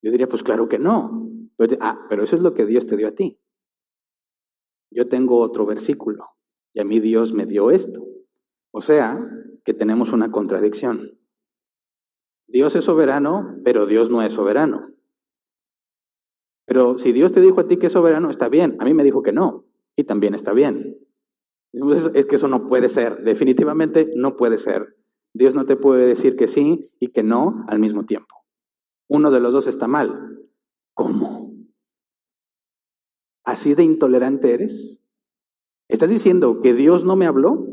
Yo diría, pues claro que no. Pero eso es lo que Dios te dio a ti. Yo tengo otro versículo y a mí Dios me dio esto. O sea, que tenemos una contradicción. Dios es soberano, pero Dios no es soberano. Pero si Dios te dijo a ti que es soberano, está bien. A mí me dijo que no, y también está bien. Entonces, es que eso no puede ser. Definitivamente no puede ser. Dios no te puede decir que sí y que no al mismo tiempo. Uno de los dos está mal. ¿Cómo? ¿Así de intolerante eres? ¿Estás diciendo que Dios no me habló?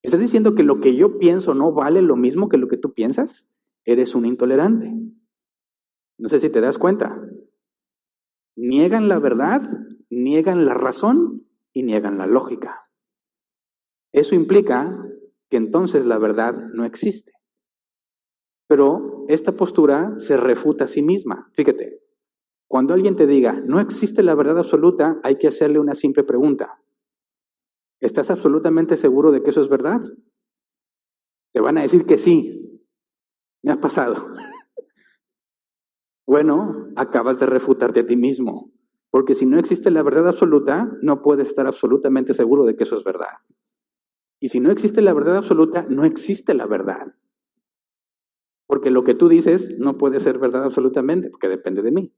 ¿Estás diciendo que lo que yo pienso no vale lo mismo que lo que tú piensas? Eres un intolerante. No sé si te das cuenta. Niegan la verdad, niegan la razón y niegan la lógica. Eso implica que entonces la verdad no existe. Pero esta postura se refuta a sí misma. Fíjate, cuando alguien te diga, no existe la verdad absoluta, hay que hacerle una simple pregunta. ¿Estás absolutamente seguro de que eso es verdad? Te van a decir que sí. Me ha pasado. Bueno, acabas de refutarte a ti mismo. Porque si no existe la verdad absoluta, no puedes estar absolutamente seguro de que eso es verdad. Y si no existe la verdad absoluta, no existe la verdad. Porque lo que tú dices no puede ser verdad absolutamente, porque depende de mí.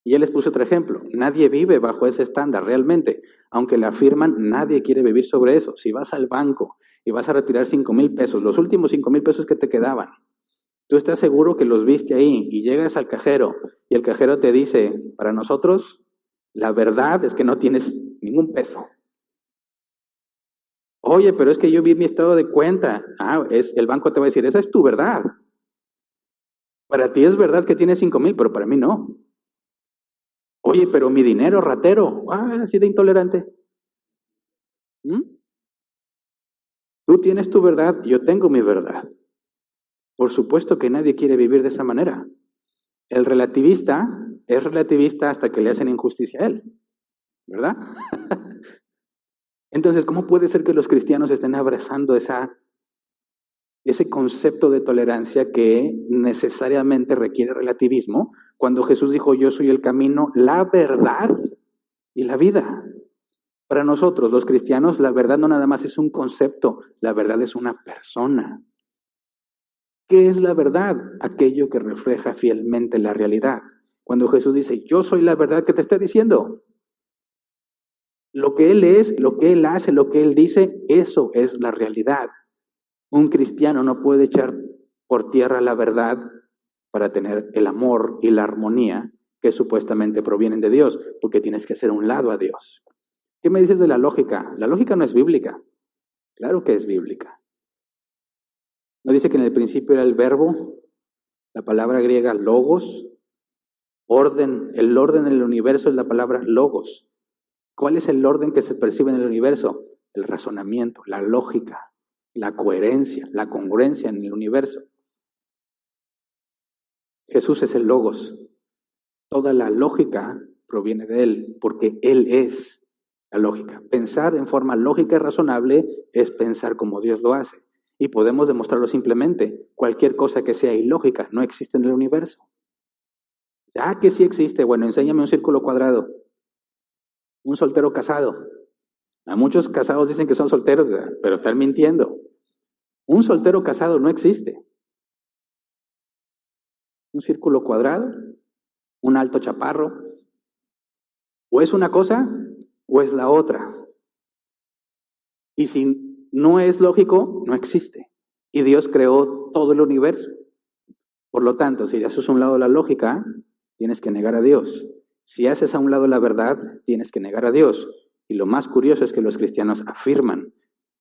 Y él les puso otro ejemplo. Nadie vive bajo ese estándar realmente. Aunque le afirman, nadie quiere vivir sobre eso. Si vas al banco y vas a retirar 5,000 pesos, los últimos 5,000 pesos que te quedaban, tú estás seguro que los viste ahí y llegas al cajero y el cajero te dice, para nosotros, la verdad es que no tienes ningún peso. Oye, pero es que yo vi mi estado de cuenta. El banco te va a decir, esa es tu verdad. Para ti es verdad que tienes 5,000, pero para mí no. Oye, pero mi dinero, ratero. Así de intolerante. ¿Mm? Tú tienes tu verdad, yo tengo mi verdad. Por supuesto que nadie quiere vivir de esa manera. El relativista es relativista hasta que le hacen injusticia a él, ¿verdad? Entonces, ¿cómo puede ser que los cristianos estén abrazando ese concepto de tolerancia que necesariamente requiere relativismo cuando Jesús dijo, yo soy el camino, la verdad y la vida? Para nosotros, los cristianos, la verdad no nada más es un concepto, la verdad es una persona. ¿Qué es la verdad? Aquello que refleja fielmente la realidad. Cuando Jesús dice, yo soy la verdad que te está diciendo, lo que Él es, lo que Él hace, lo que Él dice, eso es la realidad. Un cristiano no puede echar por tierra la verdad para tener el amor y la armonía que supuestamente provienen de Dios, porque tienes que hacer un lado a Dios. ¿Qué me dices de la lógica? La lógica no es bíblica. Claro que es bíblica. ¿No dice que en el principio era el verbo, la palabra griega logos, orden. El orden en el universo es la palabra logos. ¿Cuál es el orden que se percibe en el universo? El razonamiento, la lógica, la coherencia, la congruencia en el universo. Jesús es el logos. Toda la lógica proviene de Él, porque Él es la lógica. Pensar en forma lógica y razonable es pensar como Dios lo hace. Y podemos demostrarlo simplemente. Cualquier cosa que sea ilógica no existe en el universo. Ya que sí existe, bueno, enséñame un círculo cuadrado. Un soltero casado. A muchos casados dicen que son solteros, pero están mintiendo. Un soltero casado no existe. Un círculo cuadrado, un alto chaparro, o es una cosa o es la otra. Y si no es lógico, no existe. Y Dios creó todo el universo. Por lo tanto, si haces a un lado la lógica, tienes que negar a Dios. Si haces a un lado la verdad, tienes que negar a Dios. Y lo más curioso es que los cristianos afirman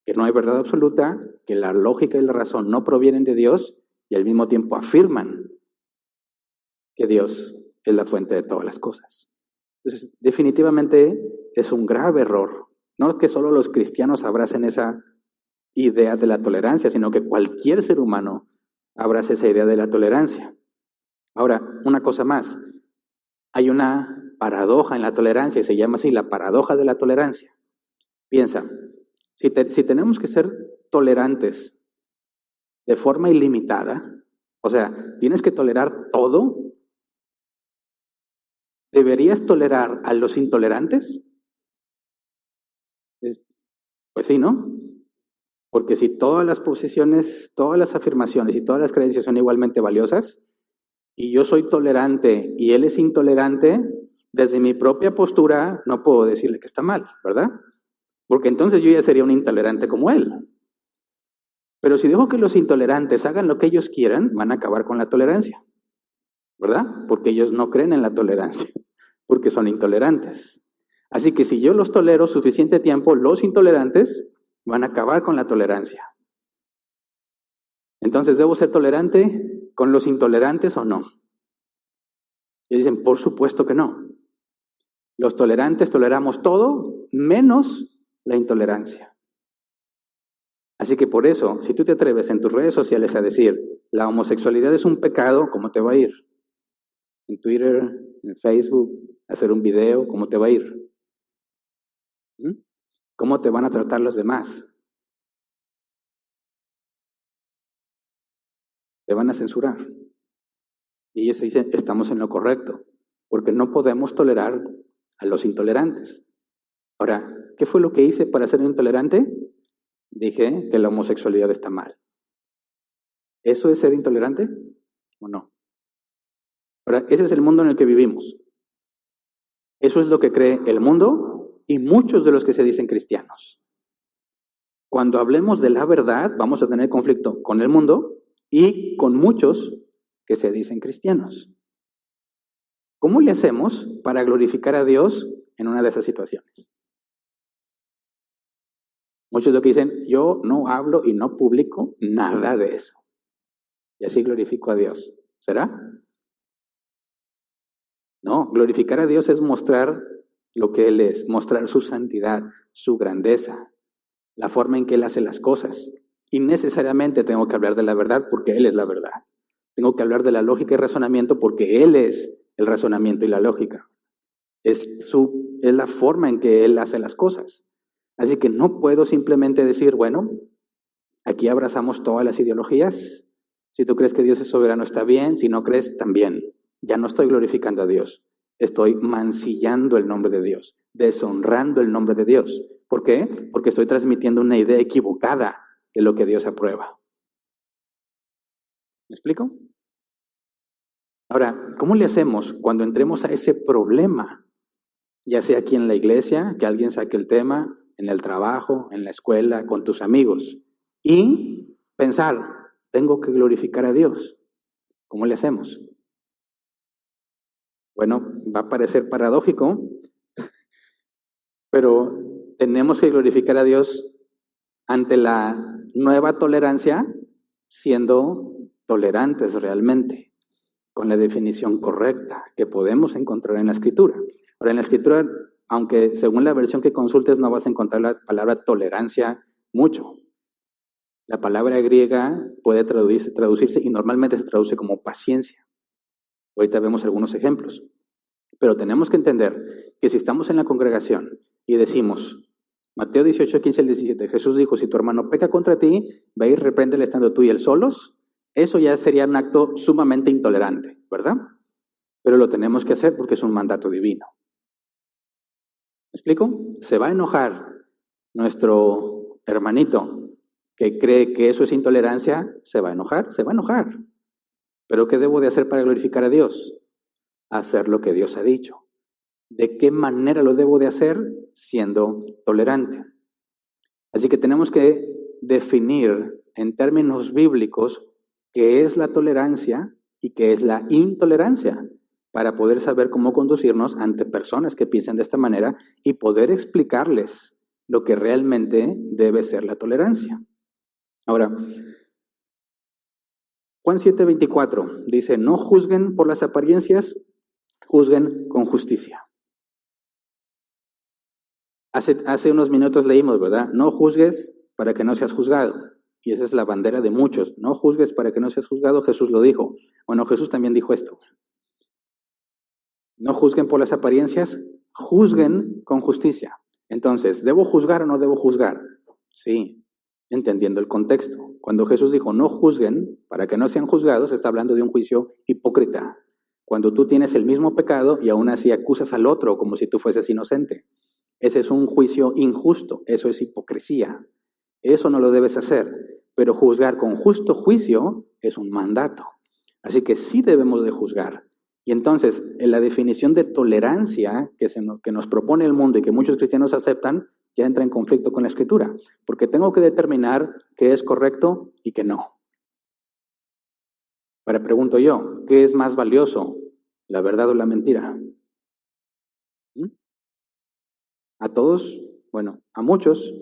que no hay verdad absoluta, que la lógica y la razón no provienen de Dios, y al mismo tiempo afirman que Dios es la fuente de todas las cosas. Entonces, definitivamente es un grave error. No es que solo los cristianos abracen esa idea de la tolerancia, sino que cualquier ser humano abrace esa idea de la tolerancia. Ahora, una cosa más. Hay una paradoja en la tolerancia y se llama así la paradoja de la tolerancia. Piensa, si tenemos que ser tolerantes de forma ilimitada, o sea, tienes que tolerar todo, ¿deberías tolerar a los intolerantes? Pues sí, ¿no? Porque si todas las posiciones, todas las afirmaciones y todas las creencias son igualmente valiosas, y yo soy tolerante y él es intolerante, desde mi propia postura no puedo decirle que está mal, ¿verdad? Porque entonces yo ya sería un intolerante como él. Pero si dejo que los intolerantes hagan lo que ellos quieran, van a acabar con la tolerancia, ¿verdad? Porque ellos no creen en la tolerancia, porque son intolerantes. Así que si yo los tolero suficiente tiempo, los intolerantes van a acabar con la tolerancia. Entonces, ¿debo ser tolerante con los intolerantes o no? Y dicen, por supuesto que no. Los tolerantes toleramos todo menos la intolerancia. Así que por eso, si tú te atreves en tus redes sociales a decir, la homosexualidad es un pecado, ¿cómo te va a ir? En Twitter, en Facebook, hacer un video, ¿cómo te va a ir? ¿Cómo te van a tratar los demás? Te van a censurar. Y ellos dicen, estamos en lo correcto, porque no podemos tolerar a los intolerantes. Ahora, ¿qué fue lo que hice para ser intolerante? Dije que la homosexualidad está mal. ¿Eso es ser intolerante o no? Ahora, ese es el mundo en el que vivimos. Eso es lo que cree el mundo y muchos de los que se dicen cristianos. Cuando hablemos de la verdad, vamos a tener conflicto con el mundo y con muchos que se dicen cristianos. ¿Cómo le hacemos para glorificar a Dios en una de esas situaciones? Muchos de los que dicen, yo no hablo y no publico nada de eso. Y así glorifico a Dios. ¿Será? No, glorificar a Dios es mostrar lo que Él es, mostrar su santidad, su grandeza, la forma en que Él hace las cosas. Y necesariamente tengo que hablar de la verdad porque Él es la verdad. Tengo que hablar de la lógica y razonamiento porque Él es el razonamiento y la lógica. Es la forma en que Él hace las cosas. Así que no puedo simplemente decir, bueno, aquí abrazamos todas las ideologías. Si tú crees que Dios es soberano, está bien. Si no crees, también. Ya no estoy glorificando a Dios. Estoy mancillando el nombre de Dios, deshonrando el nombre de Dios. ¿Por qué? Porque estoy transmitiendo una idea equivocada de lo que Dios aprueba. ¿Me explico? Ahora, ¿cómo le hacemos cuando entremos a ese problema? Ya sea aquí en la iglesia, que alguien saque el tema, en el trabajo, en la escuela, con tus amigos. Y pensar, tengo que glorificar a Dios. ¿Cómo le hacemos? Bueno, va a parecer paradójico, pero tenemos que glorificar a Dios ante la nueva tolerancia, siendo tolerantes realmente. con la definición correcta que podemos encontrar en la Escritura. Ahora, en la Escritura, aunque según la versión que consultes no vas a encontrar la palabra tolerancia mucho. La palabra griega puede traducirse y normalmente se traduce como paciencia. Ahorita vemos algunos ejemplos. Pero tenemos que entender que si estamos en la congregación y decimos, Mateo 18, 15 al 17, Jesús dijo, si tu hermano peca contra ti, ve y repréndele estando tú y él solos, eso ya sería un acto sumamente intolerante, ¿verdad? Pero lo tenemos que hacer porque es un mandato divino. ¿Me explico? Se va a enojar nuestro hermanito que cree que eso es intolerancia, se va a enojar. ¿Pero qué debo de hacer para glorificar a Dios? Hacer lo que Dios ha dicho. ¿De qué manera lo debo de hacer? Siendo tolerante. Así que tenemos que definir en términos bíblicos qué es la tolerancia y qué es la intolerancia, para poder saber cómo conducirnos ante personas que piensan de esta manera y poder explicarles lo que realmente debe ser la tolerancia. Ahora, Juan 7:24 dice, no juzguen por las apariencias, juzguen con justicia. Hace unos minutos leímos, ¿verdad? No juzgues para que no seas juzgado. Y esa es la bandera de muchos. No juzgues para que no seas juzgado, Jesús lo dijo. Bueno, Jesús también dijo esto. No juzguen por las apariencias, juzguen con justicia. Entonces, ¿debo juzgar o no debo juzgar? Sí, entendiendo el contexto. Cuando Jesús dijo, no juzguen para que no sean juzgados, está hablando de un juicio hipócrita. Cuando tú tienes el mismo pecado y aún así acusas al otro como si tú fueses inocente. Ese es un juicio injusto, eso es hipocresía. Eso no lo debes hacer, pero juzgar con justo juicio es un mandato. Así que sí debemos de juzgar. Y entonces, en la definición de tolerancia que nos propone el mundo y que muchos cristianos aceptan, ya entra en conflicto con la Escritura, porque tengo que determinar qué es correcto y qué no. Ahora pregunto yo, ¿qué es más valioso, la verdad o la mentira? A todos, bueno, a muchos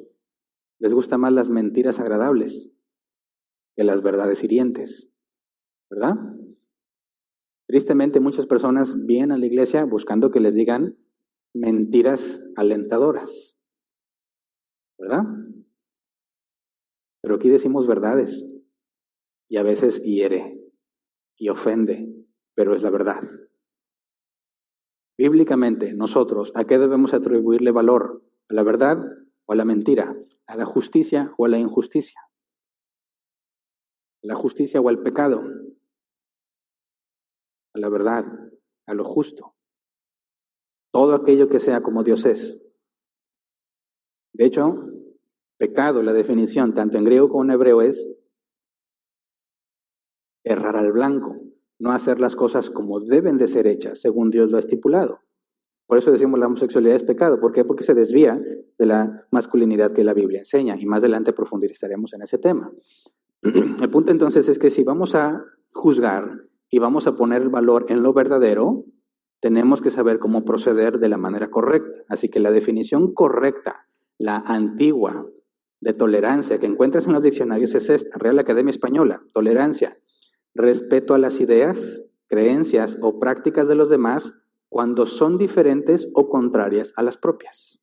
les gustan más las mentiras agradables que las verdades hirientes, ¿verdad? Tristemente muchas personas vienen a la iglesia buscando que les digan mentiras alentadoras, ¿verdad? Pero aquí decimos verdades y a veces hiere y ofende, pero es la verdad. Bíblicamente, nosotros, ¿a qué debemos atribuirle valor? ¿A la verdad o a la mentira? ¿A la justicia o a la injusticia? ¿A la justicia o al pecado? A la verdad, a lo justo. Todo aquello que sea como Dios es. De hecho, pecado, la definición, tanto en griego como en hebreo, es errar al blanco, no hacer las cosas como deben de ser hechas, según Dios lo ha estipulado. Por eso decimos la homosexualidad es pecado. ¿Por qué? Porque se desvía de la masculinidad que la Biblia enseña, y más adelante profundizaremos en ese tema. El punto entonces es que si vamos a juzgar y vamos a poner el valor en lo verdadero, tenemos que saber cómo proceder de la manera correcta. Así que la definición correcta, la antigua de tolerancia que encuentras en los diccionarios es esta, Real Academia Española: tolerancia, respeto a las ideas, creencias o prácticas de los demás cuando son diferentes o contrarias a las propias.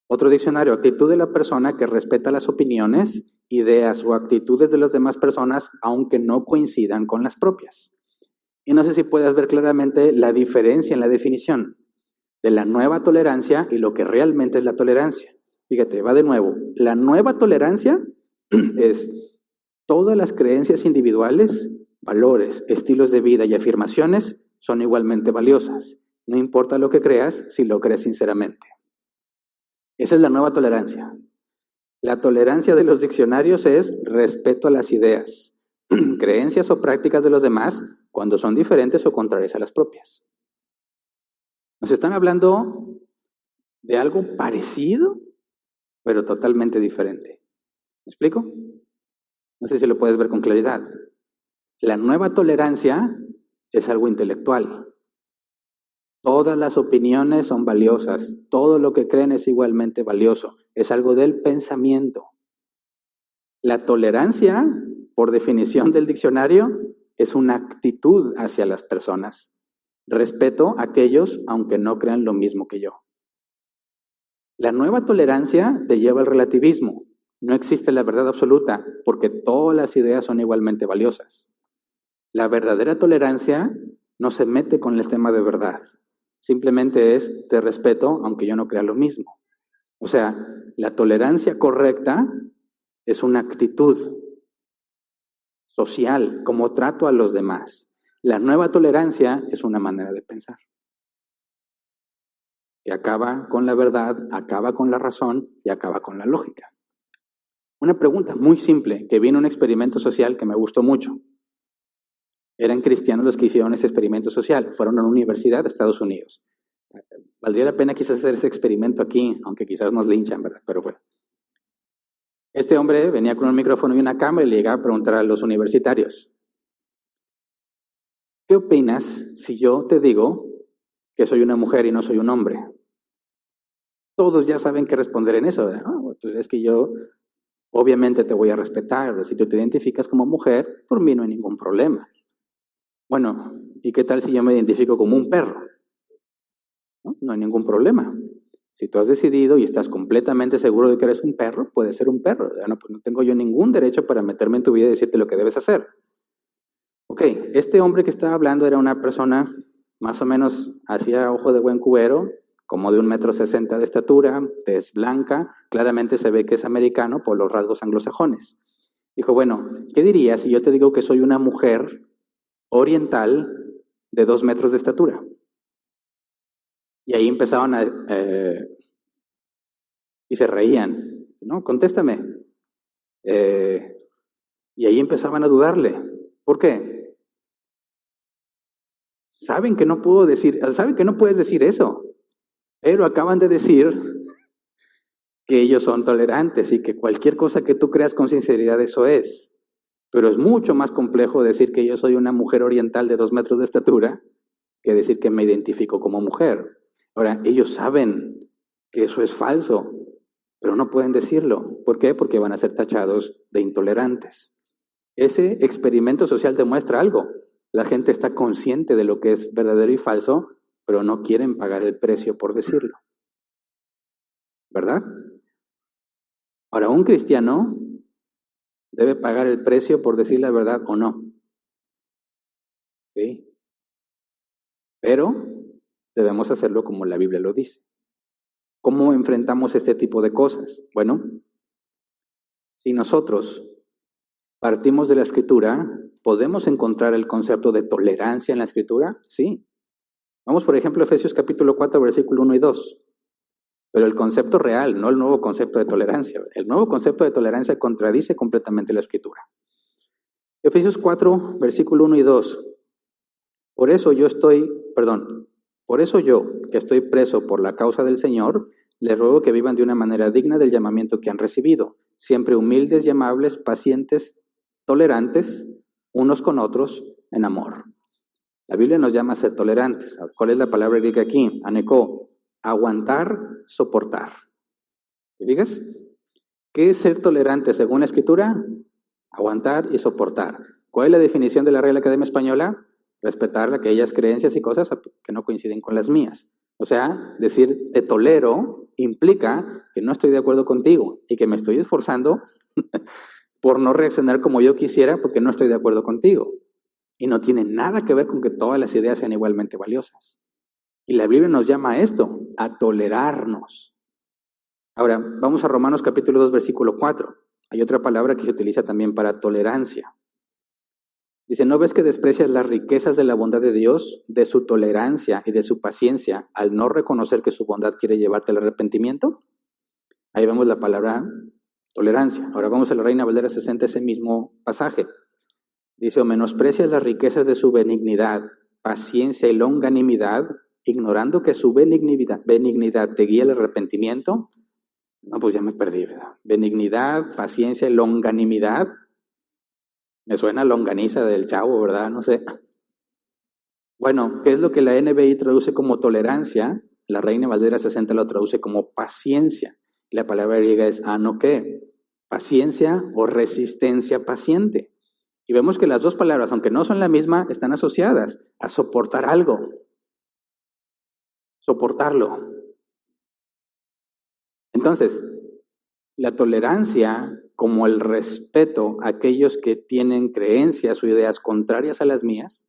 Otro diccionario, actitud de la persona que respeta las opiniones, ideas o actitudes de las demás personas aunque no coincidan con las propias. Y no sé si puedes ver claramente la diferencia en la definición de la nueva tolerancia y lo que realmente es la tolerancia. Fíjate, va de nuevo. La nueva tolerancia es todas las creencias individuales, valores, estilos de vida y afirmaciones son igualmente valiosas. No importa lo que creas, si lo crees sinceramente. Esa es la nueva tolerancia. La tolerancia de los diccionarios es respeto a las ideas, creencias o prácticas de los demás cuando son diferentes o contrarias a las propias. Nos están hablando de algo parecido, pero totalmente diferente. ¿Me explico? No sé si lo puedes ver con claridad. La nueva tolerancia es algo intelectual. Todas las opiniones son valiosas. Todo lo que creen es igualmente valioso. Es algo del pensamiento. La tolerancia, por definición del diccionario, es una actitud hacia las personas. Respeto a aquellos aunque no crean lo mismo que yo. La nueva tolerancia te lleva al relativismo. No existe la verdad absoluta porque todas las ideas son igualmente valiosas. La verdadera tolerancia no se mete con el tema de verdad. Simplemente es, te respeto aunque yo no crea lo mismo. O sea, la tolerancia correcta es una actitud social, como trato a los demás. La nueva tolerancia es una manera de pensar, que acaba con la verdad, acaba con la razón y acaba con la lógica. Una pregunta muy simple, que viene un experimento social que me gustó mucho. Eran cristianos los que hicieron ese experimento social, fueron a una universidad de Estados Unidos. Valdría la pena quizás hacer ese experimento aquí, aunque quizás nos linchan, ¿verdad? Pero bueno. Este hombre venía con un micrófono y una cámara y le llegaba a preguntar a los universitarios, ¿qué opinas si yo te digo que soy una mujer y no soy un hombre? Todos ya saben qué responder en eso, ¿verdad? Pues es que yo obviamente te voy a respetar, si tú te identificas como mujer, por mí no hay ningún problema. Bueno, ¿y qué tal si yo me identifico como un perro? No hay ningún problema. Si tú has decidido y estás completamente seguro de que eres un perro, puedes ser un perro. Pues no tengo yo ningún derecho para meterme en tu vida y decirte lo que debes hacer. Ok, este hombre que estaba hablando era una persona más o menos hacia ojo de buen cubero, como de 1,60 m de estatura, tez blanca, claramente se ve que es americano por los rasgos anglosajones. Dijo, bueno, ¿qué dirías si yo te digo que soy una mujer oriental de 2 metros de estatura? Y ahí empezaban y se reían, ¿no? Contéstame. Y ahí empezaban a dudarle. ¿Por qué? Saben que no puedes decir eso, pero acaban de decir que ellos son tolerantes y que cualquier cosa que tú creas con sinceridad eso es. Pero es mucho más complejo decir que yo soy una mujer oriental de 2 metros de estatura que decir que me identifico como mujer. Ahora, ellos saben que eso es falso, pero no pueden decirlo. ¿Por qué? Porque van a ser tachados de intolerantes. Ese experimento social demuestra algo. La gente está consciente de lo que es verdadero y falso, pero no quieren pagar el precio por decirlo. ¿Verdad? Ahora, un cristiano debe pagar el precio por decir la verdad o no. ¿Sí? Pero debemos hacerlo como la Biblia lo dice. ¿Cómo enfrentamos este tipo de cosas? Bueno, si nosotros partimos de la Escritura, ¿podemos encontrar el concepto de tolerancia en la Escritura? Sí. Vamos, por ejemplo, a Efesios capítulo 4, versículo 1 y 2. Pero el concepto real, no el nuevo concepto de tolerancia. El nuevo concepto de tolerancia contradice completamente la Escritura. Efesios 4, versículo 1 y 2. Por eso yo, que estoy preso por la causa del Señor, les ruego que vivan de una manera digna del llamamiento que han recibido, siempre humildes y amables, pacientes, tolerantes, unos con otros, en amor. La Biblia nos llama a ser tolerantes. ¿Cuál es la palabra griega aquí? Aneko, aguantar, soportar. ¿Te fijas? ¿Qué es ser tolerante según la Escritura? Aguantar y soportar. ¿Cuál es la definición de la Real Academia Española? Respetar aquellas creencias y cosas que no coinciden con las mías. O sea, decir te tolero implica que no estoy de acuerdo contigo y que me estoy esforzando por no reaccionar como yo quisiera porque no estoy de acuerdo contigo. Y no tiene nada que ver con que todas las ideas sean igualmente valiosas. Y la Biblia nos llama a esto, a tolerarnos. Ahora, vamos a Romanos capítulo 2, versículo 4. Hay otra palabra que se utiliza también para tolerancia. Dice, ¿no ves que desprecias las riquezas de la bondad de Dios, de su tolerancia y de su paciencia, al no reconocer que su bondad quiere llevarte al arrepentimiento? Ahí vemos la palabra tolerancia. Ahora vamos a la Reina Valera 60, ese mismo pasaje. Dice, o menosprecias las riquezas de su benignidad, paciencia y longanimidad, ignorando que su benignidad te guía al arrepentimiento. No, pues ya me perdí, ¿verdad? Benignidad, paciencia y longanimidad. Me suena longaniza del Chavo, ¿verdad? No sé. Bueno, ¿qué es lo que la NBI traduce como tolerancia? La Reina Valera 60 lo traduce como paciencia. La palabra griega es anoké, paciencia o resistencia paciente. Y vemos que las dos palabras, aunque no son la misma, están asociadas a soportar algo. Soportarlo. Entonces, la tolerancia, como el respeto a aquellos que tienen creencias o ideas contrarias a las mías,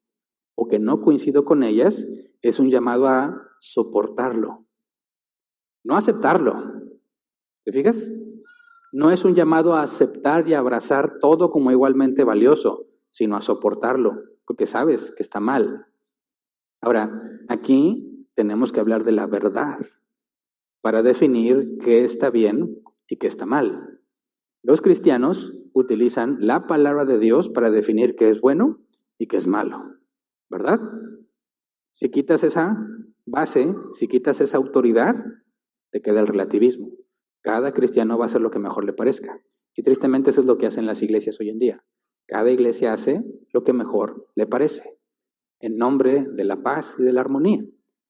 o que no coincido con ellas, es un llamado a soportarlo, no aceptarlo. ¿Te fijas? No es un llamado a aceptar y abrazar todo como igualmente valioso, sino a soportarlo, porque sabes que está mal. Ahora, aquí tenemos que hablar de la verdad para definir qué está bien y qué está mal. Los cristianos utilizan la palabra de Dios para definir qué es bueno y qué es malo, ¿verdad? Si quitas esa base, si quitas esa autoridad, te queda el relativismo. Cada cristiano va a hacer lo que mejor le parezca. Y tristemente eso es lo que hacen las iglesias hoy en día. Cada iglesia hace lo que mejor le parece, en nombre de la paz y de la armonía,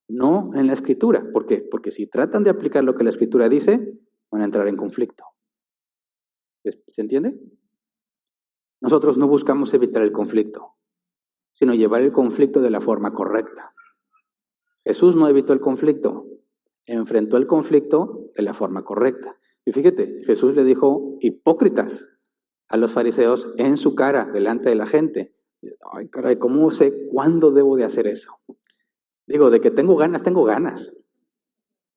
no en la Escritura. ¿Por qué? Porque si tratan de aplicar lo que la Escritura dice, van a entrar en conflicto. ¿Se entiende? Nosotros no buscamos evitar el conflicto, sino llevar el conflicto de la forma correcta. Jesús no evitó el conflicto, enfrentó el conflicto de la forma correcta. Y fíjate, Jesús le dijo hipócritas a los fariseos en su cara, delante de la gente. Ay, caray, ¿cómo sé cuándo debo de hacer eso? Digo, de que tengo ganas.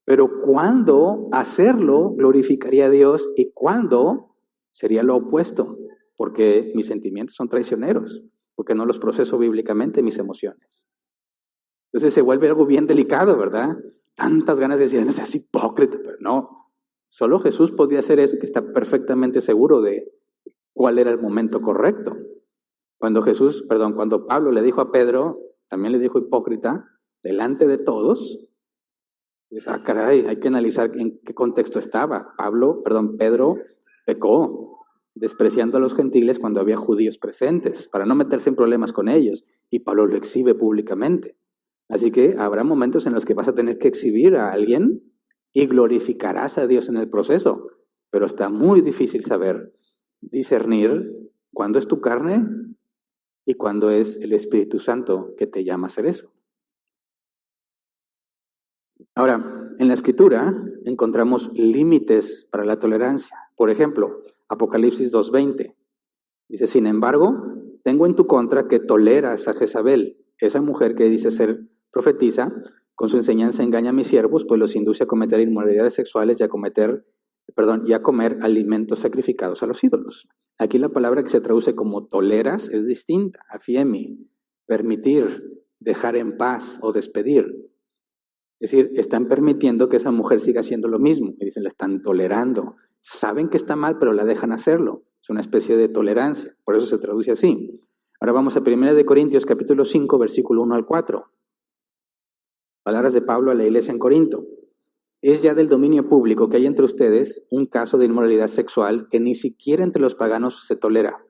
Pero ¿cuándo hacerlo glorificaría a Dios y cuándo sería lo opuesto? Porque mis sentimientos son traicioneros, porque no los proceso bíblicamente mis emociones. Entonces se vuelve algo bien delicado, ¿verdad? Tantas ganas de decir, no seas hipócrita, pero no. Solo Jesús podía hacer eso, que está perfectamente seguro de cuál era el momento correcto. Cuando Pablo le dijo a Pedro, también le dijo hipócrita, delante de todos, dice, caray, hay que analizar en qué contexto estaba. Pedro pecó, despreciando a los gentiles cuando había judíos presentes, para no meterse en problemas con ellos, y Pablo lo exhibe públicamente. Así que habrá momentos en los que vas a tener que exhibir a alguien y glorificarás a Dios en el proceso, pero está muy difícil saber discernir cuándo es tu carne y cuándo es el Espíritu Santo que te llama a hacer eso. Ahora, en la Escritura encontramos límites para la tolerancia. Por ejemplo, Apocalipsis 2:20 dice, sin embargo, tengo en tu contra que toleras a Jezabel, esa mujer que dice ser profetiza, con su enseñanza engaña a mis siervos, pues los induce a cometer inmoralidades sexuales y a comer alimentos sacrificados a los ídolos. Aquí la palabra que se traduce como toleras es distinta, afiemi, permitir, dejar en paz o despedir. Es decir, están permitiendo que esa mujer siga haciendo lo mismo. Y dicen, la están tolerando. Saben que está mal, pero la dejan hacerlo. Es una especie de tolerancia. Por eso se traduce así. Ahora vamos a 1 Corintios capítulo 5, versículo 1 al 4. Palabras de Pablo a la iglesia en Corinto. Es ya del dominio público que hay entre ustedes un caso de inmoralidad sexual que ni siquiera entre los paganos se tolera.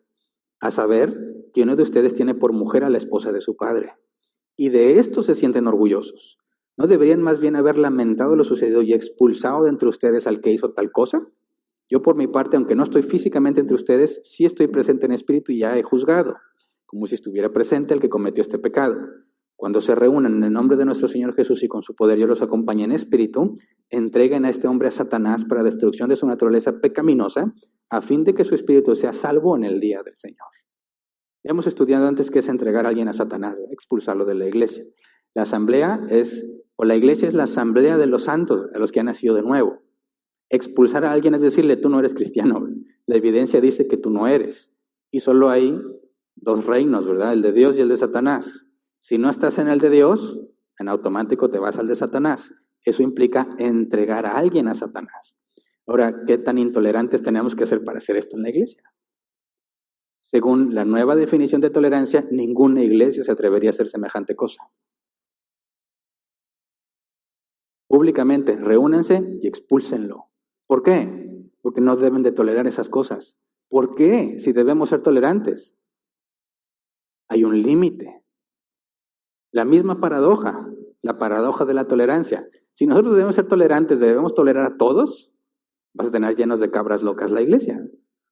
A saber, que uno de ustedes tiene por mujer a la esposa de su padre. Y de esto se sienten orgullosos. ¿No deberían más bien haber lamentado lo sucedido y expulsado de entre ustedes al que hizo tal cosa? Yo por mi parte, aunque no estoy físicamente entre ustedes, sí estoy presente en espíritu y ya he juzgado, como si estuviera presente el que cometió este pecado. Cuando se reúnan en el nombre de nuestro Señor Jesús y con su poder yo los acompañe en espíritu, entreguen a este hombre a Satanás para destrucción de su naturaleza pecaminosa, a fin de que su espíritu sea salvo en el día del Señor. Ya hemos estudiado antes qué es entregar a alguien a Satanás, expulsarlo de la iglesia. La iglesia es la asamblea de los santos, de los que han nacido de nuevo. Expulsar a alguien es decirle, tú no eres cristiano. La evidencia dice que tú no eres. Y solo hay dos reinos, ¿verdad? El de Dios y el de Satanás. Si no estás en el de Dios, en automático te vas al de Satanás. Eso implica entregar a alguien a Satanás. Ahora, ¿qué tan intolerantes tenemos que ser para hacer esto en la iglesia? Según la nueva definición de tolerancia, ninguna iglesia se atrevería a hacer semejante cosa. Públicamente, reúnense y expúlsenlo. ¿Por qué? Porque no deben de tolerar esas cosas. ¿Por qué? Si debemos ser tolerantes. Hay un límite. La misma paradoja, la paradoja de la tolerancia. Si nosotros debemos ser tolerantes, ¿debemos tolerar a todos? Vas a tener llenos de cabras locas la iglesia.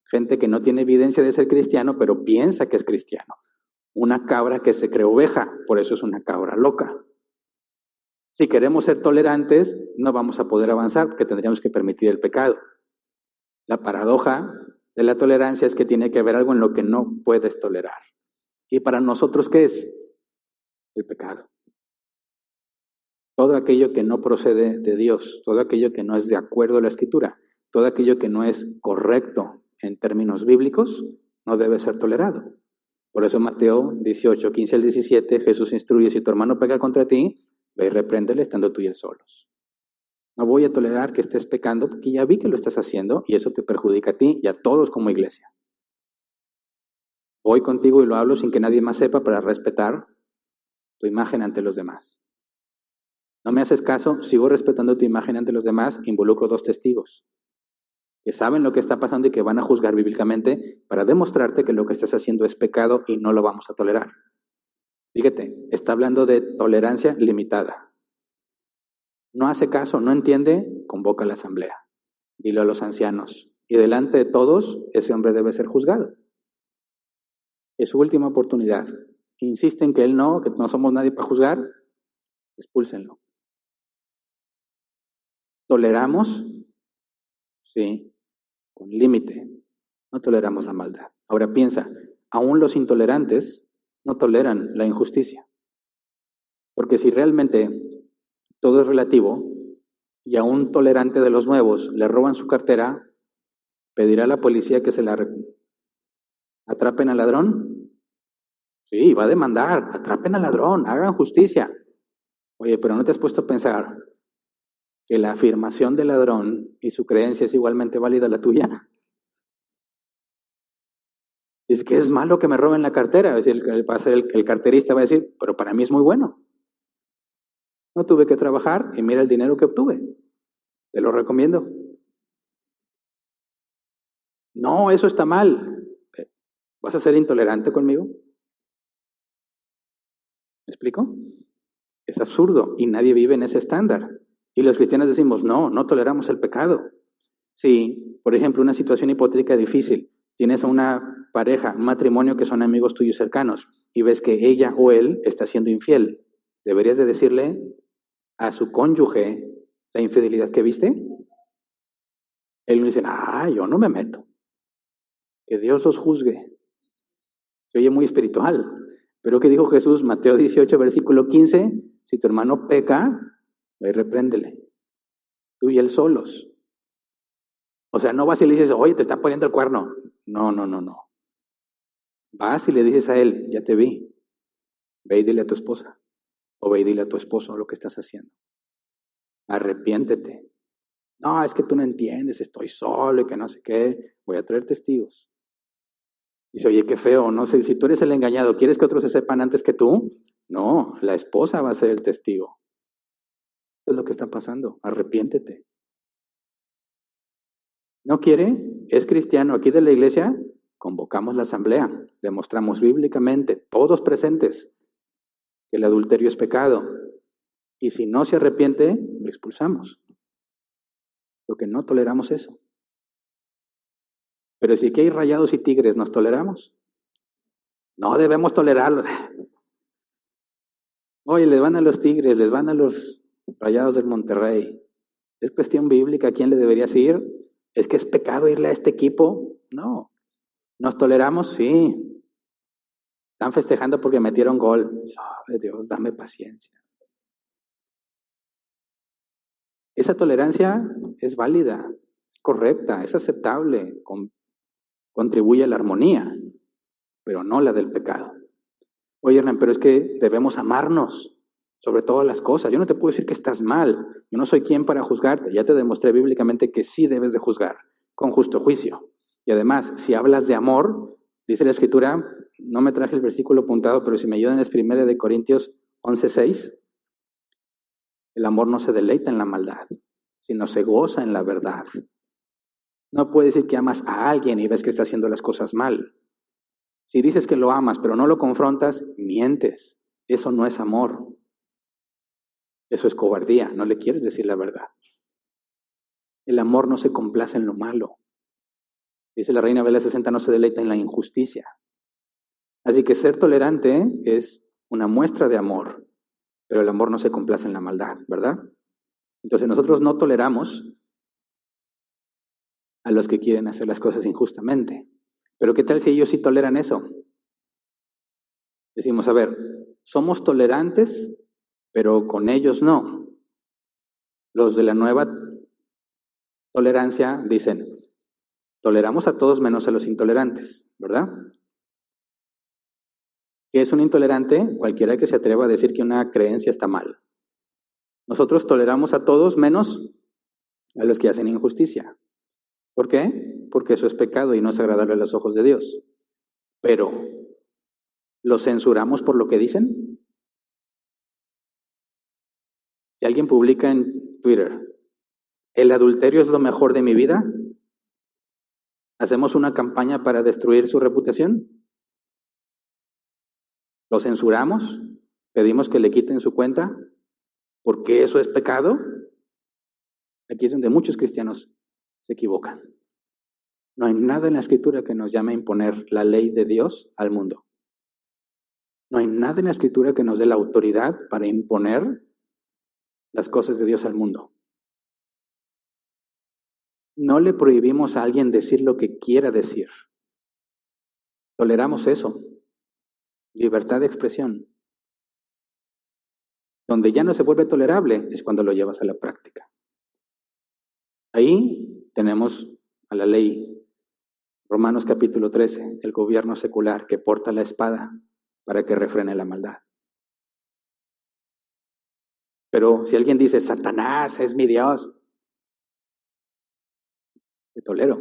Gente que no tiene evidencia de ser cristiano, pero piensa que es cristiano. Una cabra que se cree oveja, por eso es una cabra loca. Si queremos ser tolerantes, no vamos a poder avanzar porque tendríamos que permitir el pecado. La paradoja de la tolerancia es que tiene que haber algo en lo que no puedes tolerar. ¿Y para nosotros qué es? El pecado. Todo aquello que no procede de Dios, todo aquello que no es de acuerdo a la Escritura, todo aquello que no es correcto en términos bíblicos, no debe ser tolerado. Por eso Mateo 18, 15 al 17, Jesús instruye: si tu hermano peca contra ti, ve y repréndele estando tú y él solos. No voy a tolerar que estés pecando porque ya vi que lo estás haciendo y eso te perjudica a ti y a todos como iglesia. Voy contigo y lo hablo sin que nadie más sepa para respetar tu imagen ante los demás. No me haces caso, sigo respetando tu imagen ante los demás, involucro 2 testigos que saben lo que está pasando y que van a juzgar bíblicamente para demostrarte que lo que estás haciendo es pecado y no lo vamos a tolerar. Fíjate, está hablando de tolerancia limitada. No hace caso, no entiende, convoca a la asamblea. Dilo a los ancianos. Y delante de todos, ese hombre debe ser juzgado. Es su última oportunidad. Insisten que no somos nadie para juzgar, expúlsenlo. ¿Toleramos? Sí, con límite. No toleramos la maldad. Ahora piensa, aún los intolerantes no toleran la injusticia. Porque si realmente todo es relativo y a un tolerante de los nuevos le roban su cartera, ¿pedirá a la policía que se la atrapen al ladrón? Sí, va a demandar, atrapen al ladrón, hagan justicia. Oye, pero ¿no te has puesto a pensar que la afirmación del ladrón y su creencia es igualmente válida a la tuya? Es que es malo que me roben la cartera. Es decir, el carterista va a decir, pero para mí es muy bueno. No tuve que trabajar y mira el dinero que obtuve. Te lo recomiendo. No, eso está mal. ¿Vas a ser intolerante conmigo? ¿Me explico? Es absurdo y nadie vive en ese estándar. Y los cristianos decimos, no toleramos el pecado. Si, por ejemplo, una situación hipotética difícil, tienes a una pareja, un matrimonio que son amigos tuyos cercanos y ves que ella o él está siendo infiel, ¿deberías de decirle a su cónyuge la infidelidad que viste? Él no dice, yo no me meto. Que Dios los juzgue. Se oye muy espiritual. Pero ¿qué dijo Jesús? Mateo 18, versículo 15, si tu hermano peca, ve y repréndele. Tú y él solos. O sea, no vas y le dices, oye, te está poniendo el cuerno. No. Vas y le dices a él, ya te vi. Ve y dile a tu esposa. O ve y dile a tu esposo lo que estás haciendo. Arrepiéntete. No, es que tú no entiendes, estoy solo y que no sé qué. Voy a traer testigos. Dice, oye, qué feo, no sé, si tú eres el engañado, ¿quieres que otros se sepan antes que tú? No, la esposa va a ser el testigo. Eso es lo que está pasando, arrepiéntete. ¿No quiere? ¿Es cristiano aquí de la iglesia? Convocamos la asamblea, demostramos bíblicamente, todos presentes, que el adulterio es pecado. Y si no se arrepiente, lo expulsamos. Porque no toleramos eso. Pero si aquí hay rayados y tigres, ¿nos toleramos? No debemos tolerarlo. Oye, les van a los tigres, les van a los rayados del Monterrey. ¿Es cuestión bíblica a quién le deberías ir? ¿Es que es pecado irle a este equipo? No. ¿Nos toleramos? Sí. Están festejando porque metieron gol. ¡Sabe Dios, dame paciencia! Esa tolerancia es válida, es correcta, es aceptable, contribuye a la armonía, pero no la del pecado. Oye, Hernán, pero es que debemos amarnos sobre todas las cosas. Yo no te puedo decir que estás mal. Yo no soy quien para juzgarte. Ya te demostré bíblicamente que sí debes de juzgar con justo juicio. Y además, si hablas de amor, dice la Escritura, no me traje el versículo apuntado, pero si me ayudan es 1 Corintios 11:6. El amor no se deleita en la maldad, sino se goza en la verdad. No puedes decir que amas a alguien y ves que está haciendo las cosas mal. Si dices que lo amas, pero no lo confrontas, mientes. Eso no es amor. Eso es cobardía. No le quieres decir la verdad. El amor no se complace en lo malo. Dice la Reina Valera 60, no se deleita en la injusticia. Así que ser tolerante es una muestra de amor, pero el amor no se complace en la maldad, ¿verdad? Entonces nosotros no toleramos a los que quieren hacer las cosas injustamente. Pero ¿qué tal si ellos sí toleran eso? Decimos, a ver, somos tolerantes, pero con ellos no. Los de la nueva tolerancia dicen, toleramos a todos menos a los intolerantes, ¿verdad? ¿Qué es un intolerante? Cualquiera que se atreva a decir que una creencia está mal. Nosotros toleramos a todos menos a los que hacen injusticia. ¿Por qué? Porque eso es pecado y no es agradable a los ojos de Dios. Pero, ¿los censuramos por lo que dicen? Si alguien publica en Twitter, ¿el adulterio es lo mejor de mi vida? ¿Hacemos una campaña para destruir su reputación? ¿Lo censuramos? ¿Pedimos que le quiten su cuenta? ¿Porque eso es pecado? Aquí es donde muchos cristianos se equivocan. No hay nada en la Escritura que nos llame a imponer la ley de Dios al mundo. No hay nada en la Escritura que nos dé la autoridad para imponer las cosas de Dios al mundo. No le prohibimos a alguien decir lo que quiera decir. Toleramos eso. Libertad de expresión. Donde ya no se vuelve tolerable es cuando lo llevas a la práctica. Ahí tenemos a la ley, Romanos capítulo 13, el gobierno secular que porta la espada para que refrene la maldad. Pero si alguien dice, Satanás es mi Dios, te tolero.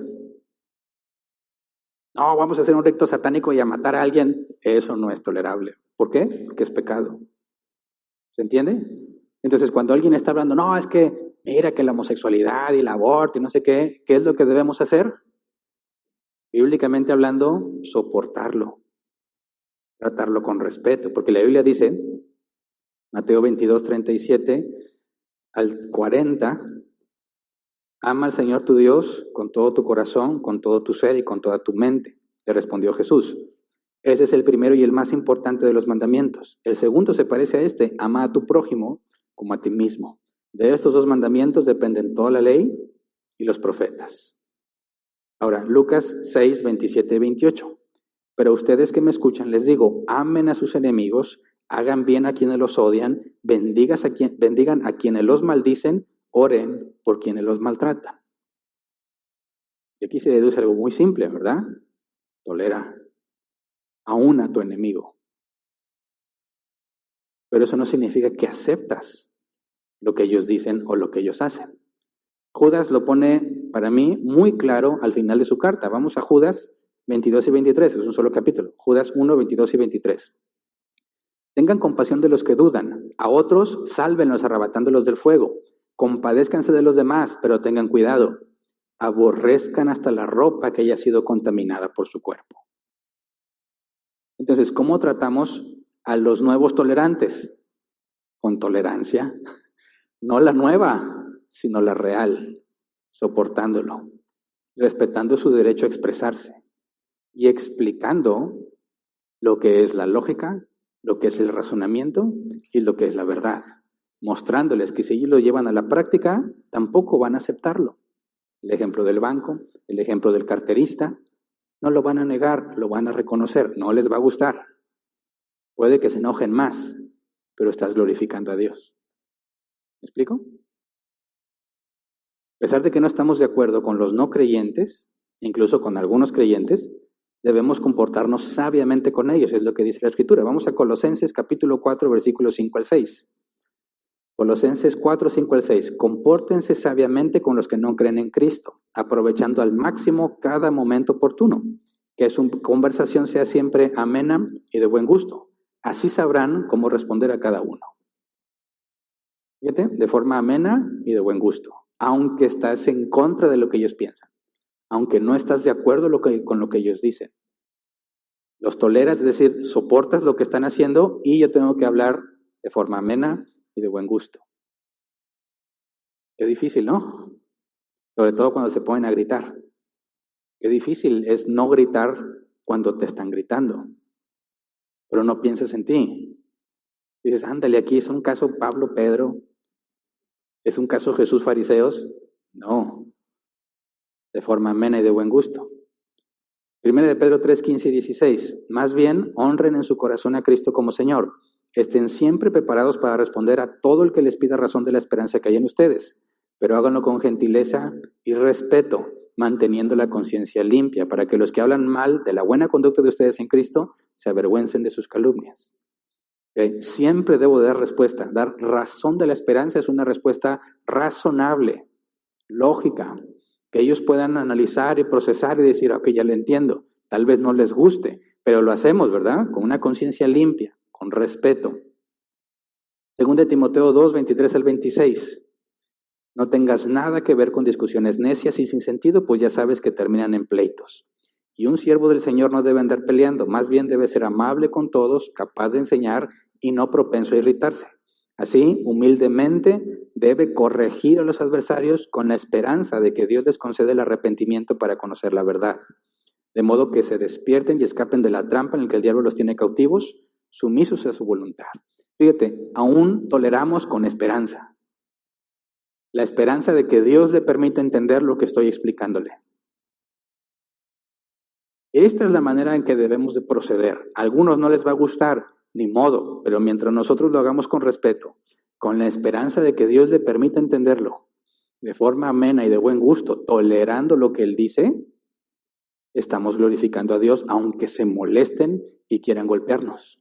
No, vamos a hacer un rito satánico y a matar a alguien, eso no es tolerable. ¿Por qué? Porque es pecado. ¿Se entiende? Entonces, cuando alguien está hablando, no, es que mira que la homosexualidad y el aborto y no sé qué es lo que debemos hacer? Bíblicamente hablando, soportarlo, tratarlo con respeto, porque la Biblia dice, Mateo 22, 37 al 40, ama al Señor tu Dios con todo tu corazón, con todo tu ser y con toda tu mente. Le respondió Jesús. Ese es el primero y el más importante de los mandamientos. El segundo se parece a este, ama a tu prójimo como a ti mismo. De estos dos mandamientos dependen toda la ley y los profetas. Ahora, Lucas 6, 27 y 28. Pero ustedes que me escuchan, les digo, amen a sus enemigos, hagan bien a quienes los odian, bendigan a quienes los maldicen, oren por quienes los maltratan. Y aquí se deduce algo muy simple, ¿verdad? Tolera aún a tu enemigo. Pero eso no significa que aceptas lo que ellos dicen o lo que ellos hacen. Judas lo pone para mí muy claro al final de su carta. Vamos a Judas 22 y 23, es un solo capítulo. Judas 1, 22 y 23. Tengan compasión de los que dudan, a otros sálvenlos arrebatándolos del fuego. Compadézcanse de los demás, pero tengan cuidado. Aborrezcan hasta la ropa que haya sido contaminada por su cuerpo. Entonces, ¿cómo tratamos a los nuevos tolerantes? Con tolerancia. No la nueva, sino la real. Soportándolo. Respetando su derecho a expresarse. Y explicando lo que es la lógica, lo que es el razonamiento y lo que es la verdad. Mostrándoles que si ellos lo llevan a la práctica, tampoco van a aceptarlo. El ejemplo del banco, el ejemplo del carterista, no lo van a negar, lo van a reconocer, no les va a gustar. Puede que se enojen más, pero estás glorificando a Dios. ¿Me explico? A pesar de que no estamos de acuerdo con los no creyentes, incluso con algunos creyentes, debemos comportarnos sabiamente con ellos, es lo que dice la Escritura. Vamos a Colosenses capítulo 4, versículos 5 al 6. Colosenses 4, 5 al 6. Compórtense sabiamente con los que no creen en Cristo, aprovechando al máximo cada momento oportuno, que su conversación sea siempre amena y de buen gusto. Así sabrán cómo responder a cada uno. Fíjate, de forma amena y de buen gusto, aunque estás en contra de lo que ellos piensan, aunque no estás de acuerdo con lo que ellos dicen. Los toleras, es decir, soportas lo que están haciendo y yo tengo que hablar de forma amena y de buen gusto. Qué difícil, ¿no? Sobre todo cuando se ponen a gritar. Qué difícil es no gritar cuando te están gritando, pero no pienses en ti. Dices, ándale, aquí es un caso Pablo, Pedro, es un caso Jesús, fariseos. No, de forma amena y de buen gusto. Primera de Pedro 3, 15 y 16. Más bien, honren en su corazón a Cristo como Señor. Estén siempre preparados para responder a todo el que les pida razón de la esperanza que hay en ustedes, pero háganlo con gentileza y respeto, manteniendo la conciencia limpia, para que los que hablan mal de la buena conducta de ustedes en Cristo se avergüencen de sus calumnias. Siempre debo dar respuesta. Dar razón de la esperanza es una respuesta razonable, lógica, que ellos puedan analizar y procesar y decir, ok, ya lo entiendo, tal vez no les guste, pero lo hacemos, ¿verdad? Con una conciencia limpia, con respeto. Según de Timoteo 2, 23 al 26. No tengas nada que ver con discusiones necias y sin sentido, pues ya sabes que terminan en pleitos. Y un siervo del Señor no debe andar peleando, más bien debe ser amable con todos, capaz de enseñar y no propenso a irritarse. Así, humildemente, debe corregir a los adversarios con la esperanza de que Dios les concede el arrepentimiento para conocer la verdad. De modo que se despierten y escapen de la trampa en la que el diablo los tiene cautivos, sumisos a su voluntad. Fíjate, aún toleramos con esperanza. La esperanza de que Dios le permita entender lo que estoy explicándole. Esta es la manera en que debemos de proceder. A algunos no les va a gustar, ni modo, pero mientras nosotros lo hagamos con respeto, con la esperanza de que Dios le permita entenderlo, de forma amena y de buen gusto, tolerando lo que Él dice, estamos glorificando a Dios, aunque se molesten y quieran golpearnos.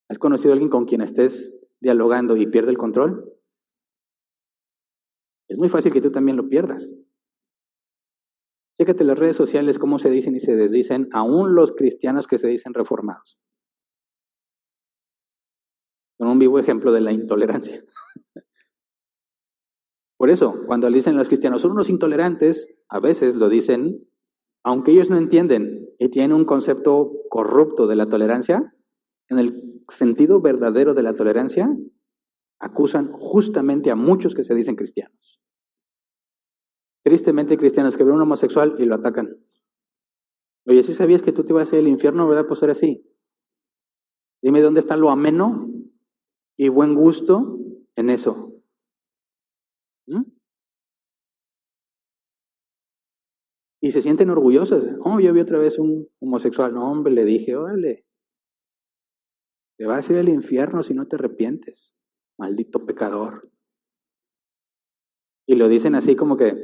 ¿Has conocido a alguien con quien estés dialogando y pierde el control? Es muy fácil que tú también lo pierdas. Chécate las redes sociales, cómo se dicen y se desdicen, aún los cristianos que se dicen reformados. Son un vivo ejemplo de la intolerancia. Por eso, cuando le dicen los cristianos, son unos intolerantes, a veces lo dicen, aunque ellos no entienden y tienen un concepto corrupto de la tolerancia, en el sentido verdadero de la tolerancia, acusan justamente a muchos que se dicen cristianos. Tristemente hay cristianos que ven a un homosexual y lo atacan. Oye, ¿sí sabías que tú te ibas a ir al infierno, verdad? Pues era así. Dime dónde está lo ameno y buen gusto en eso. Y se sienten orgullosos. Oh, yo vi otra vez un homosexual. No, hombre, le dije, órale, te vas a ir al infierno si no te arrepientes. Maldito pecador. Y lo dicen así como que,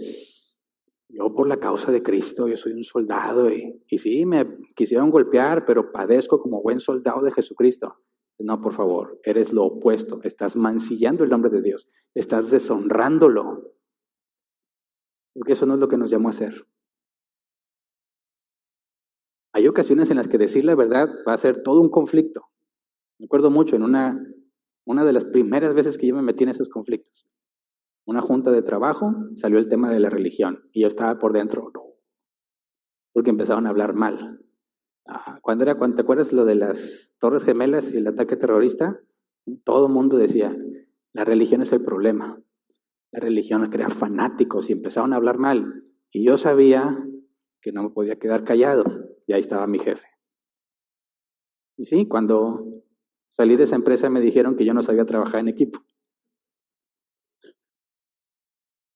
yo por la causa de Cristo, yo soy un soldado y sí, me quisieron golpear, pero padezco como buen soldado de Jesucristo. No, por favor, eres lo opuesto. Estás mancillando el nombre de Dios. Estás deshonrándolo. Porque eso no es lo que nos llamó a hacer. Hay ocasiones en las que decir la verdad va a ser todo un conflicto. Me acuerdo mucho en una de las primeras veces que yo me metí en esos conflictos. Una junta de trabajo, salió el tema de la religión y yo estaba por dentro, no, porque empezaron a hablar mal. Cuando ¿te acuerdas lo de las Torres Gemelas y el ataque terrorista? Todo el mundo decía, la religión es el problema. La religión crea fanáticos y empezaron a hablar mal. Y yo sabía que no me podía quedar callado. Y ahí estaba mi jefe. Y sí, cuando salí de esa empresa me dijeron que yo no sabía trabajar en equipo.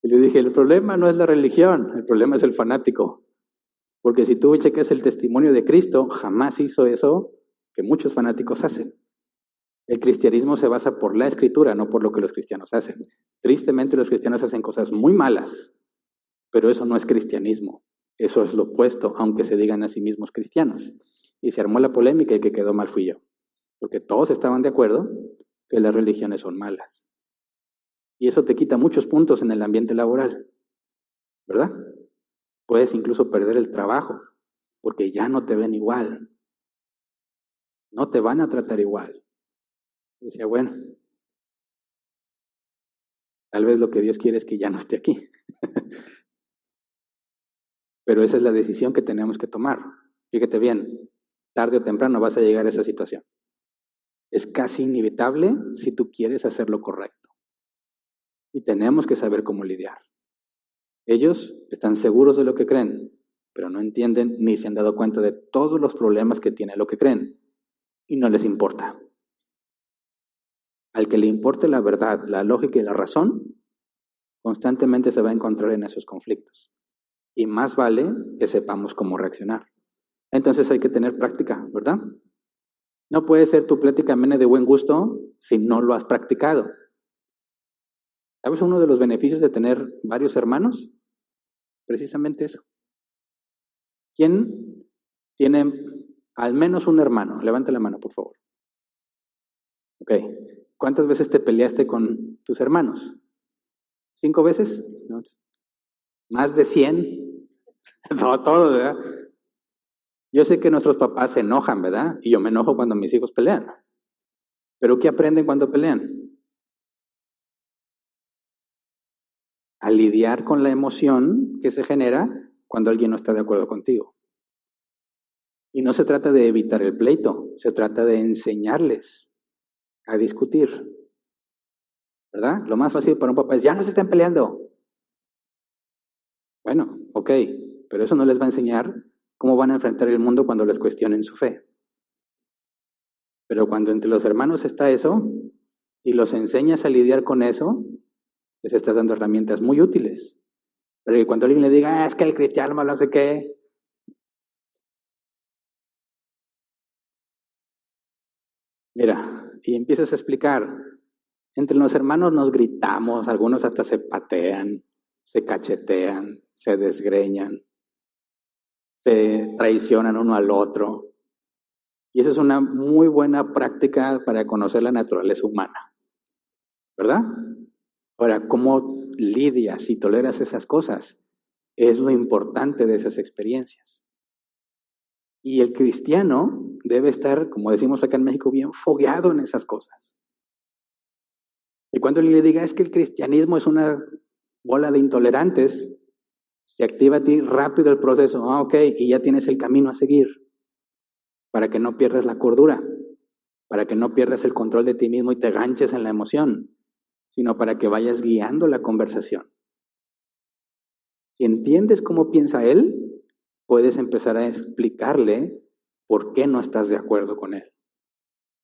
Y le dije, el problema no es la religión, el problema es el fanático. Porque si tú checas el testimonio de Cristo, jamás hizo eso que muchos fanáticos hacen. El cristianismo se basa por la escritura, no por lo que los cristianos hacen. Tristemente los cristianos hacen cosas muy malas, pero eso no es cristianismo. Eso es lo opuesto, aunque se digan a sí mismos cristianos. Y se armó la polémica y el que quedó mal fui yo. Porque todos estaban de acuerdo que las religiones son malas. Y eso te quita muchos puntos en el ambiente laboral, ¿verdad? Puedes incluso perder el trabajo, porque ya no te ven igual. No te van a tratar igual. Y decía, bueno, tal vez lo que Dios quiere es que ya no esté aquí. Pero esa es la decisión que tenemos que tomar. Fíjate bien, tarde o temprano vas a llegar a esa situación. Es casi inevitable si tú quieres hacer lo correcto. Y tenemos que saber cómo lidiar. Ellos están seguros de lo que creen, pero no entienden ni se han dado cuenta de todos los problemas que tiene lo que creen, y no les importa. Al que le importe la verdad, la lógica y la razón, constantemente se va a encontrar en esos conflictos. Y más vale que sepamos cómo reaccionar. Entonces hay que tener práctica, ¿verdad? No puede ser tu plática amena de buen gusto si no lo has practicado. ¿Sabes uno de los beneficios de tener varios hermanos? Precisamente eso. ¿Quién tiene al menos un hermano? Levanta la mano, por favor. Ok. ¿Cuántas veces te peleaste con tus hermanos? ¿5 veces? ¿No? ¿Más de 100? No, todo, ¿verdad? Yo sé que nuestros papás se enojan, ¿verdad? Y yo me enojo cuando mis hijos pelean. ¿Pero qué aprenden cuando pelean? A lidiar con la emoción que se genera cuando alguien no está de acuerdo contigo. Y no se trata de evitar el pleito, se trata de enseñarles a discutir, ¿verdad? Lo más fácil para un papá es, ya no se estén peleando. Bueno, ok, pero eso no les va a enseñar cómo van a enfrentar el mundo cuando les cuestionen su fe. Pero cuando entre los hermanos está eso, y los enseñas a lidiar con eso, les estás dando herramientas muy útiles. Pero que cuando alguien le diga, es que el cristiano no sé qué, mira, y empiezas a explicar, entre los hermanos nos gritamos, algunos hasta se patean, se cachetean, se desgreñan, se traicionan uno al otro. Y esa es una muy buena práctica para conocer la naturaleza humana, ¿verdad? Ahora, ¿cómo lidias y toleras esas cosas? Es lo importante de esas experiencias. Y el cristiano debe estar, como decimos acá en México, bien fogueado en esas cosas. Y cuando le diga, es que el cristianismo es una bola de intolerantes, se activa a ti rápido el proceso. Ok, y ya tienes el camino a seguir para que no pierdas la cordura, para que no pierdas el control de ti mismo y te ganches en la emoción, sino para que vayas guiando la conversación. Si entiendes cómo piensa él, puedes empezar a explicarle por qué no estás de acuerdo con él,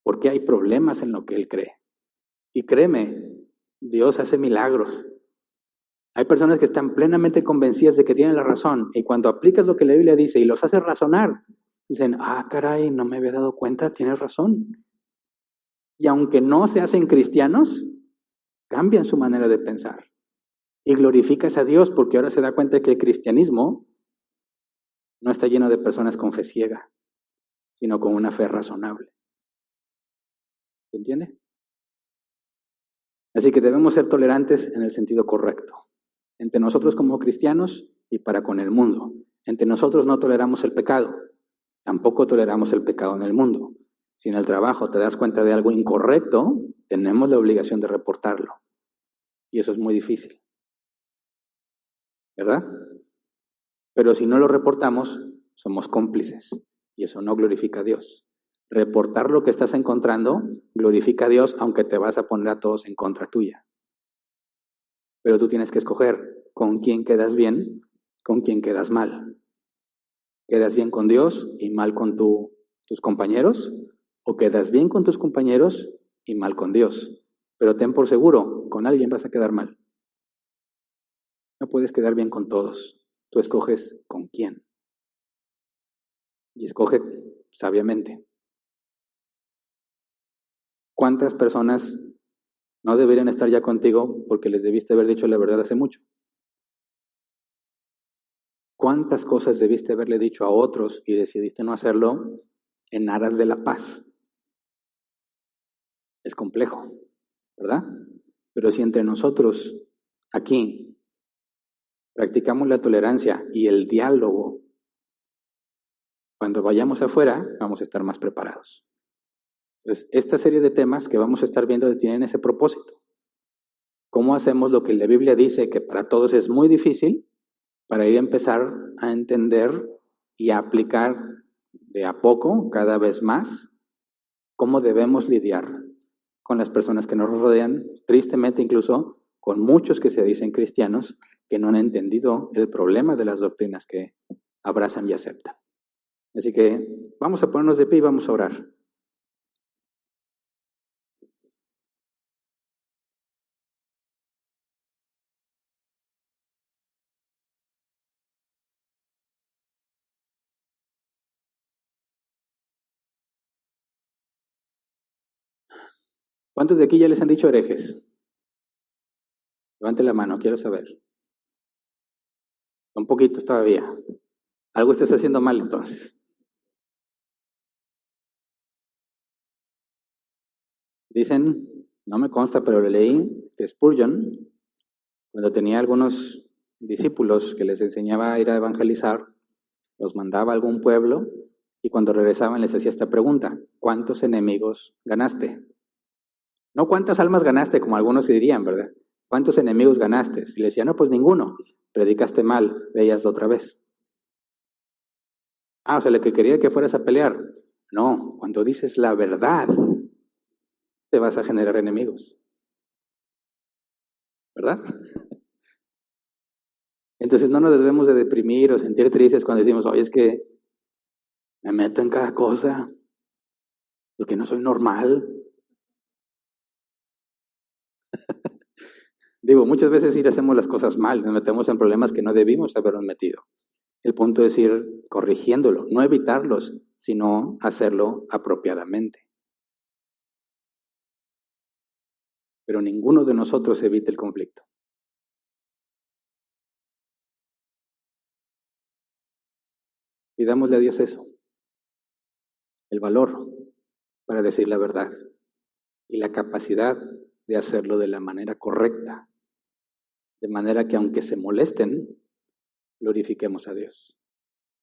por qué hay problemas en lo que él cree. Y créeme, Dios hace milagros. Hay personas que están plenamente convencidas de que tienen la razón y cuando aplicas lo que la Biblia dice y los haces razonar, dicen, caray, no me había dado cuenta, tienes razón. Y aunque no se hacen cristianos, cambian su manera de pensar. Y glorificas a Dios porque ahora se da cuenta de que el cristianismo no está lleno de personas con fe ciega, sino con una fe razonable. ¿Se entiende? Así que debemos ser tolerantes en el sentido correcto. Entre nosotros como cristianos y para con el mundo. Entre nosotros no toleramos el pecado. Tampoco toleramos el pecado en el mundo. Si en el trabajo te das cuenta de algo incorrecto, tenemos la obligación de reportarlo. Y eso es muy difícil. ¿Verdad? Pero si no lo reportamos, somos cómplices. Y eso no glorifica a Dios. Reportar lo que estás encontrando glorifica a Dios, aunque te vas a poner a todos en contra tuya. Pero tú tienes que escoger con quién quedas bien, con quién quedas mal. ¿Quedas bien con Dios y mal con tus compañeros? ¿O quedas bien con tus compañeros y mal con Dios? Pero ten por seguro, con alguien vas a quedar mal. No puedes quedar bien con todos. Tú escoges con quién. Y escoge sabiamente. ¿Cuántas personas no deberían estar ya contigo porque les debiste haber dicho la verdad hace mucho? ¿Cuántas cosas debiste haberle dicho a otros y decidiste no hacerlo en aras de la paz? Es complejo, ¿verdad? Pero si entre nosotros, aquí, practicamos la tolerancia y el diálogo, cuando vayamos afuera, vamos a estar más preparados. Entonces, esta serie de temas que vamos a estar viendo tienen ese propósito. ¿Cómo hacemos lo que la Biblia dice que para todos es muy difícil? Para ir a empezar a entender y a aplicar de a poco, cada vez más, cómo debemos lidiar con las personas que nos rodean, tristemente incluso con muchos que se dicen cristianos que no han entendido el problema de las doctrinas que abrazan y aceptan. Así que vamos a ponernos de pie y vamos a orar. ¿Cuántos de aquí ya les han dicho herejes? Levante la mano, quiero saber. Un poquito todavía. Algo estás haciendo mal entonces. Dicen, no me consta, pero lo leí, que Spurgeon, cuando tenía algunos discípulos que les enseñaba a ir a evangelizar, los mandaba a algún pueblo y cuando regresaban les hacía esta pregunta: ¿cuántos enemigos ganaste? No cuántas almas ganaste, como algunos dirían, ¿verdad? ¿Cuántos enemigos ganaste? Y le decía, no, pues ninguno. Predicaste mal, veíaslo otra vez. O sea, lo que quería que fueras a pelear. No, cuando dices la verdad, te vas a generar enemigos. ¿Verdad? Entonces no nos debemos de deprimir o sentir tristes cuando decimos, oye, es que me meto en cada cosa, porque no soy normal. Digo, muchas veces sí hacemos las cosas mal, nos metemos en problemas que no debimos habernos metido. El punto es ir corrigiéndolo, no evitarlos, sino hacerlo apropiadamente. Pero ninguno de nosotros evita el conflicto. Pidámosle a Dios eso, el valor para decir la verdad y la capacidad de hacerlo de la manera correcta, de manera que aunque se molesten, glorifiquemos a Dios.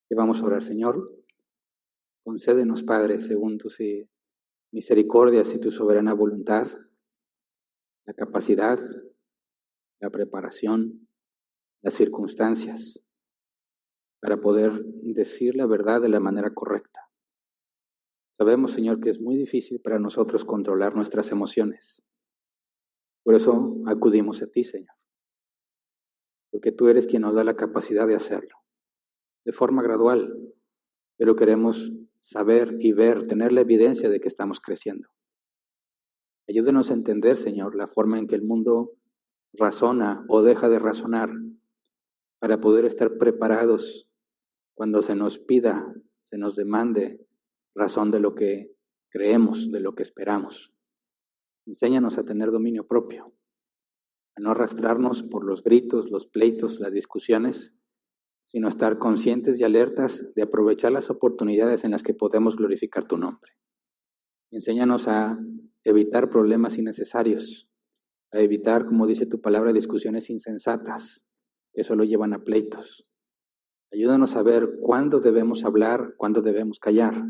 Y vamos a orar, Señor, concédenos, Padre, según tus misericordias y tu soberana voluntad, la capacidad, la preparación, las circunstancias para poder decir la verdad de la manera correcta. Sabemos, Señor, que es muy difícil para nosotros controlar nuestras emociones. Por eso acudimos a ti, Señor, porque tú eres quien nos da la capacidad de hacerlo, de forma gradual, pero queremos saber y ver, tener la evidencia de que estamos creciendo. Ayúdenos a entender, Señor, la forma en que el mundo razona o deja de razonar para poder estar preparados cuando se nos pida, se nos demande razón de lo que creemos, de lo que esperamos. Enséñanos a tener dominio propio, a no arrastrarnos por los gritos, los pleitos, las discusiones, sino estar conscientes y alertas de aprovechar las oportunidades en las que podemos glorificar tu nombre. Enséñanos a evitar problemas innecesarios, a evitar, como dice tu palabra, discusiones insensatas que solo llevan a pleitos. Ayúdanos a ver cuándo debemos hablar, cuándo debemos callar,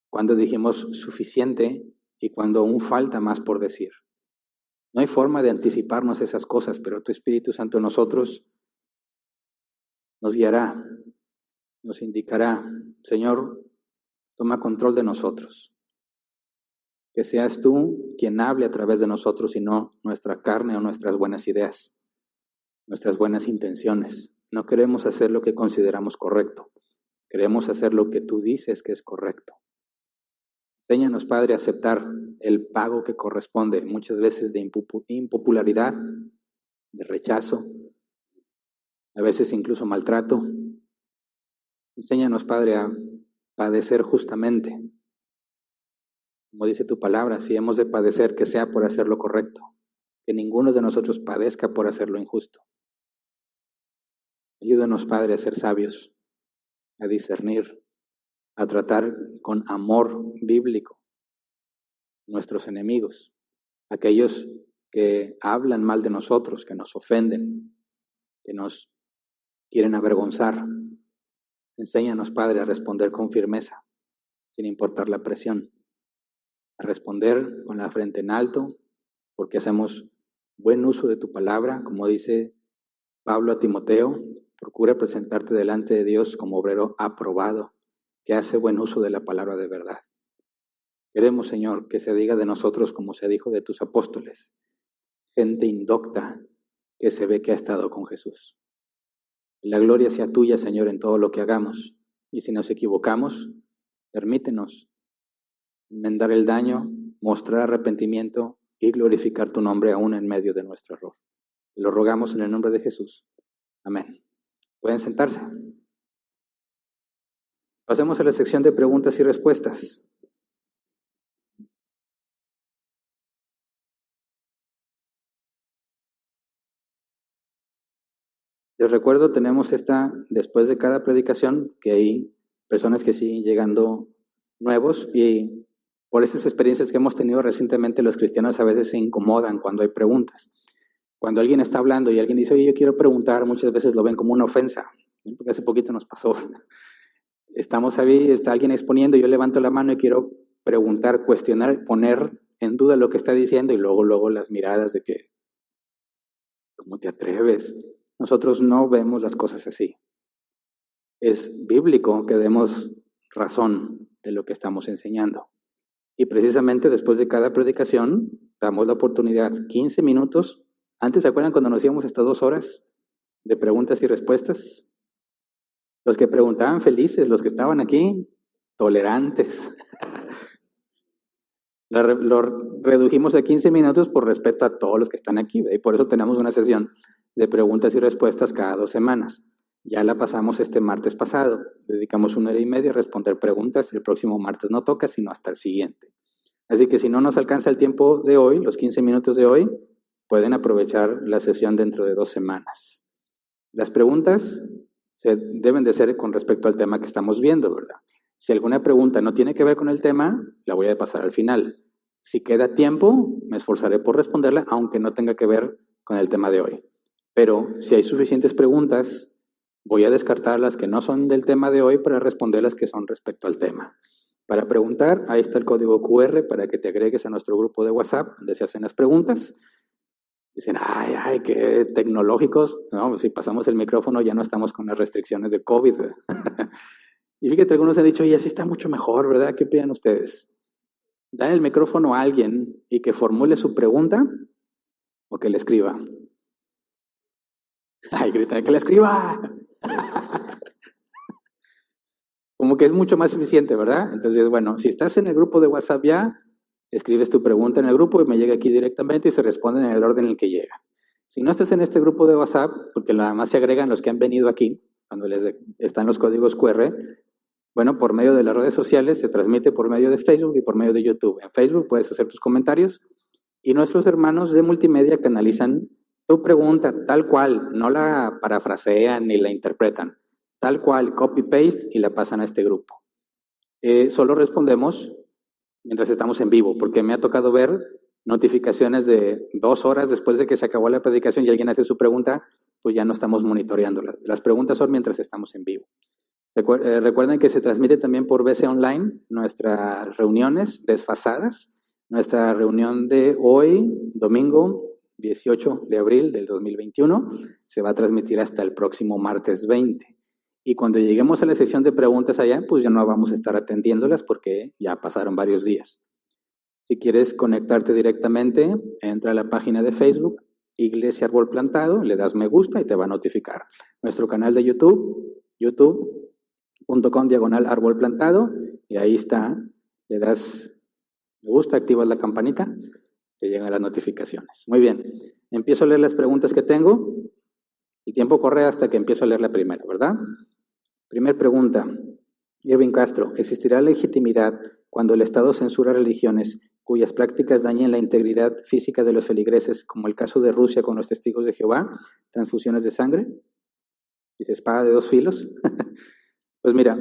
cuándo dijimos suficiente y cuándo aún falta más por decir. No hay forma de anticiparnos esas cosas, pero tu Espíritu Santo en nosotros nos guiará, nos indicará. Señor, toma control de nosotros. Que seas tú quien hable a través de nosotros y no nuestra carne o nuestras buenas ideas, nuestras buenas intenciones. No queremos hacer lo que consideramos correcto. Queremos hacer lo que tú dices que es correcto. Enséñanos, Padre, a aceptar el pago que corresponde, muchas veces de impopularidad, de rechazo, a veces incluso maltrato. Enséñanos, Padre, a padecer justamente. Como dice tu palabra, si hemos de padecer, que sea por hacer lo correcto, que ninguno de nosotros padezca por hacer lo injusto. Ayúdanos, Padre, a ser sabios, a discernir, a tratar con amor bíblico nuestros enemigos, aquellos que hablan mal de nosotros, que nos ofenden, que nos quieren avergonzar. Enséñanos, Padre, a responder con firmeza, sin importar la presión, a responder con la frente en alto, porque hacemos buen uso de tu palabra, como dice Pablo a Timoteo, procura presentarte delante de Dios como obrero aprobado, que hace buen uso de la palabra de verdad. Queremos, Señor, que se diga de nosotros como se dijo de tus apóstoles, gente indocta, que se ve que ha estado con Jesús. La gloria sea tuya, Señor, en todo lo que hagamos. Y si nos equivocamos, permítenos enmendar el daño, mostrar arrepentimiento y glorificar tu nombre aún en medio de nuestro error. Lo rogamos en el nombre de Jesús. Amén. Pueden sentarse. Pasemos a la sección de preguntas y respuestas. Les recuerdo, tenemos después de cada predicación, que hay personas que siguen llegando nuevos y por estas experiencias que hemos tenido recientemente, los cristianos a veces se incomodan cuando hay preguntas. Cuando alguien está hablando y alguien dice, oye, yo quiero preguntar, muchas veces lo ven como una ofensa, porque hace poquito nos pasó. Estamos ahí, está alguien exponiendo, yo levanto la mano y quiero preguntar, cuestionar, poner en duda lo que está diciendo y luego las miradas de que, ¿cómo te atreves? Nosotros no vemos las cosas así. Es bíblico que demos razón de lo que estamos enseñando. Y precisamente después de cada predicación, damos la oportunidad, 15 minutos. Antes, ¿se acuerdan cuando nos íbamos hasta 2 horas de preguntas y respuestas? Los que preguntaban felices, los que estaban aquí, tolerantes. Lo redujimos a 15 minutos por respeto a todos los que están aquí, y por eso tenemos una sesión de preguntas y respuestas cada 2 semanas. Ya la pasamos este martes pasado, dedicamos 1 hora y media a responder preguntas, el próximo martes no toca, sino hasta el siguiente. Así que si no nos alcanza el tiempo de hoy, los 15 minutos de hoy, pueden aprovechar la sesión dentro de 2 semanas. Las preguntas deben de ser con respecto al tema que estamos viendo, ¿verdad? Si alguna pregunta no tiene que ver con el tema, la voy a pasar al final. Si queda tiempo, me esforzaré por responderla, aunque no tenga que ver con el tema de hoy. Pero si hay suficientes preguntas, voy a descartar las que no son del tema de hoy para responder las que son respecto al tema. Para preguntar, ahí está el código QR para que te agregues a nuestro grupo de WhatsApp, donde se hacen las preguntas. Dicen, ay, qué tecnológicos. No, si pasamos el micrófono ya no estamos con las restricciones de COVID. Y fíjate, algunos han dicho, oye, así está mucho mejor, ¿verdad? ¿Qué opinan ustedes? ¿Dan el micrófono a alguien y que formule su pregunta o que le escriba? Ay, gritan, que le escriba. Como que es mucho más eficiente, ¿verdad? Entonces, bueno, si estás en el grupo de WhatsApp ya, escribes tu pregunta en el grupo y me llega aquí directamente y se responde en el orden en el que llega. Si no estás en este grupo de WhatsApp, porque nada más se agregan los que han venido aquí, cuando están los códigos QR, bueno, por medio de las redes sociales, se transmite por medio de Facebook y por medio de YouTube. En Facebook puedes hacer tus comentarios y nuestros hermanos de multimedia canalizan tu pregunta tal cual, no la parafrasean ni la interpretan, tal cual, copy-paste y la pasan a este grupo. Solo respondemos mientras estamos en vivo, porque me ha tocado ver notificaciones de 2 horas después de que se acabó la predicación y alguien hace su pregunta, pues ya no estamos monitoreándolas. Las preguntas son mientras estamos en vivo. Recuerden que se transmite también por BC Online nuestras reuniones desfasadas. Nuestra reunión de hoy, domingo 18 de abril del 2021, se va a transmitir hasta el próximo martes 20. Y cuando lleguemos a la sesión de preguntas allá, pues ya no vamos a estar atendiéndolas porque ya pasaron varios días. Si quieres conectarte directamente, entra a la página de Facebook, Iglesia Árbol Plantado, le das me gusta y te va a notificar. Nuestro canal de YouTube, youtube.com/árbol plantado, y ahí está, le das me gusta, activas la campanita, te llegan las notificaciones. Muy bien, empiezo a leer las preguntas que tengo. El tiempo corre hasta que empiezo a leer la primera, ¿verdad? Primer pregunta, Irving Castro, ¿existirá legitimidad cuando el Estado censura religiones cuyas prácticas dañen la integridad física de los feligreses, como el caso de Rusia con los testigos de Jehová, transfusiones de sangre? Dice, espada de 2 filos. Pues mira,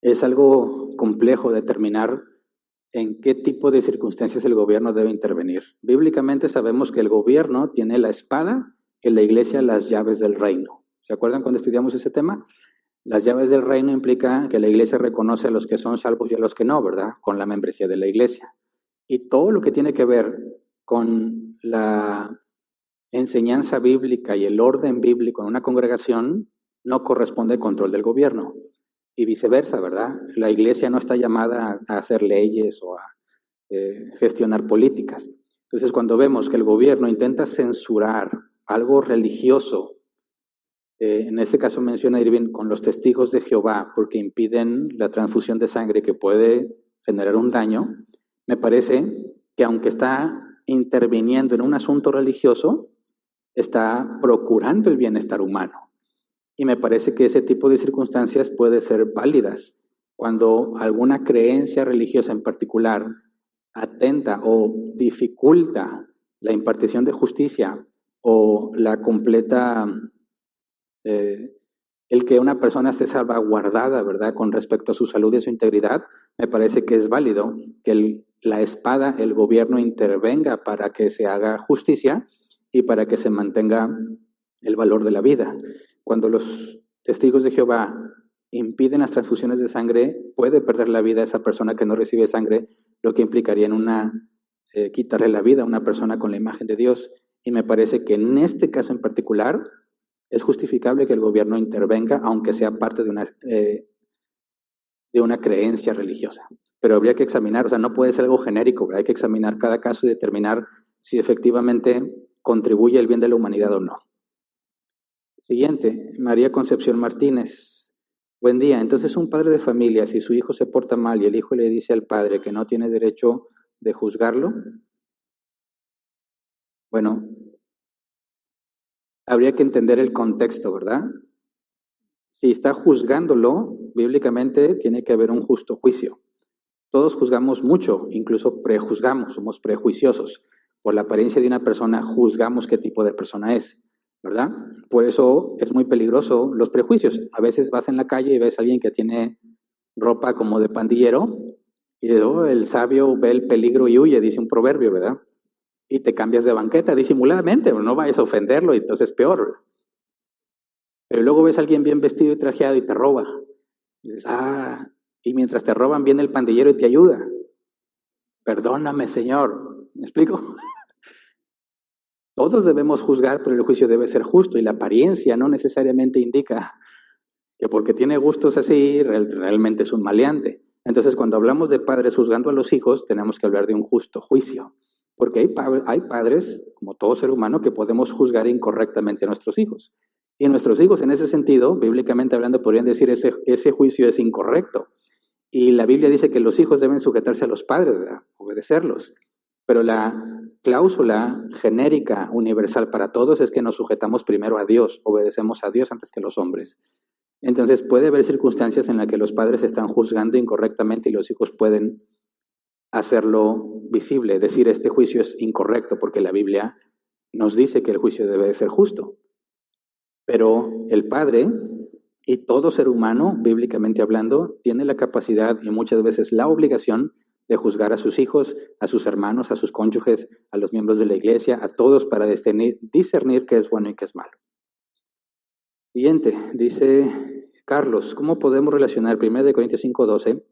es algo complejo determinar en qué tipo de circunstancias el gobierno debe intervenir. Bíblicamente sabemos que el gobierno tiene la espada y la iglesia las llaves del reino. ¿Se acuerdan cuando estudiamos ese tema? Las llaves del reino implica que la iglesia reconoce a los que son salvos y a los que no, ¿verdad? Con la membresía de la iglesia. Y todo lo que tiene que ver con la enseñanza bíblica y el orden bíblico en una congregación no corresponde al control del gobierno. Y viceversa, ¿verdad? La iglesia no está llamada a hacer leyes o a gestionar políticas. Entonces, cuando vemos que el gobierno intenta censurar algo religioso, en este caso menciona Irving con los testigos de Jehová, porque impiden la transfusión de sangre que puede generar un daño, me parece que aunque está interviniendo en un asunto religioso, está procurando el bienestar humano. Y me parece que ese tipo de circunstancias puede ser válidas cuando alguna creencia religiosa en particular atenta o dificulta la impartición de justicia o la completa, el que una persona esté salvaguardada, ¿verdad?, con respecto a su salud y a su integridad, me parece que es válido que la espada, el gobierno intervenga para que se haga justicia y para que se mantenga el valor de la vida. Cuando los testigos de Jehová impiden las transfusiones de sangre, puede perder la vida esa persona que no recibe sangre, lo que implicaría en quitarle la vida a una persona con la imagen de Dios. Y me parece que en este caso en particular es justificable que el gobierno intervenga, aunque sea parte de una creencia religiosa. Pero habría que examinar, o sea, no puede ser algo genérico, ¿verdad? Hay que examinar cada caso y determinar si efectivamente contribuye al bien de la humanidad o no. Siguiente, María Concepción Martínez. Buen día. Entonces, un padre de familia, si su hijo se porta mal y el hijo le dice al padre que no tiene derecho de juzgarlo, bueno, habría que entender el contexto, ¿verdad? Si está juzgándolo, bíblicamente tiene que haber un justo juicio. Todos juzgamos mucho, incluso prejuzgamos, somos prejuiciosos. Por la apariencia de una persona juzgamos qué tipo de persona es, ¿verdad? Por eso es muy peligroso los prejuicios. A veces vas en la calle y ves a alguien que tiene ropa como de pandillero y el sabio ve el peligro y huye, dice un proverbio, ¿verdad? Y te cambias de banqueta disimuladamente, no vayas a ofenderlo y entonces es peor, ¿verdad? Pero luego ves a alguien bien vestido y trajeado y te roba. Y dices, y mientras te roban viene el pandillero y te ayuda. Perdóname, Señor. ¿Me explico? Todos debemos juzgar, pero el juicio debe ser justo y la apariencia no necesariamente indica que porque tiene gustos así realmente es un maleante. Entonces, cuando hablamos de padres juzgando a los hijos, tenemos que hablar de un justo juicio, porque hay padres, como todo ser humano, que podemos juzgar incorrectamente a nuestros hijos. Y nuestros hijos, en ese sentido, bíblicamente hablando, podrían decir ese juicio es incorrecto. Y la Biblia dice que los hijos deben sujetarse a los padres, ¿verdad? Obedecerlos. Pero la cláusula genérica universal para todos es que nos sujetamos primero a Dios, obedecemos a Dios antes que a los hombres. Entonces puede haber circunstancias en las que los padres están juzgando incorrectamente y los hijos pueden hacerlo visible, decir este juicio es incorrecto porque la Biblia nos dice que el juicio debe ser justo. Pero el padre y todo ser humano, bíblicamente hablando, tiene la capacidad y muchas veces la obligación de juzgar a sus hijos, a sus hermanos, a sus cónyuges, a los miembros de la iglesia, a todos para discernir qué es bueno y qué es malo. Siguiente, dice Carlos, ¿cómo podemos relacionar 1 Corintios 5:12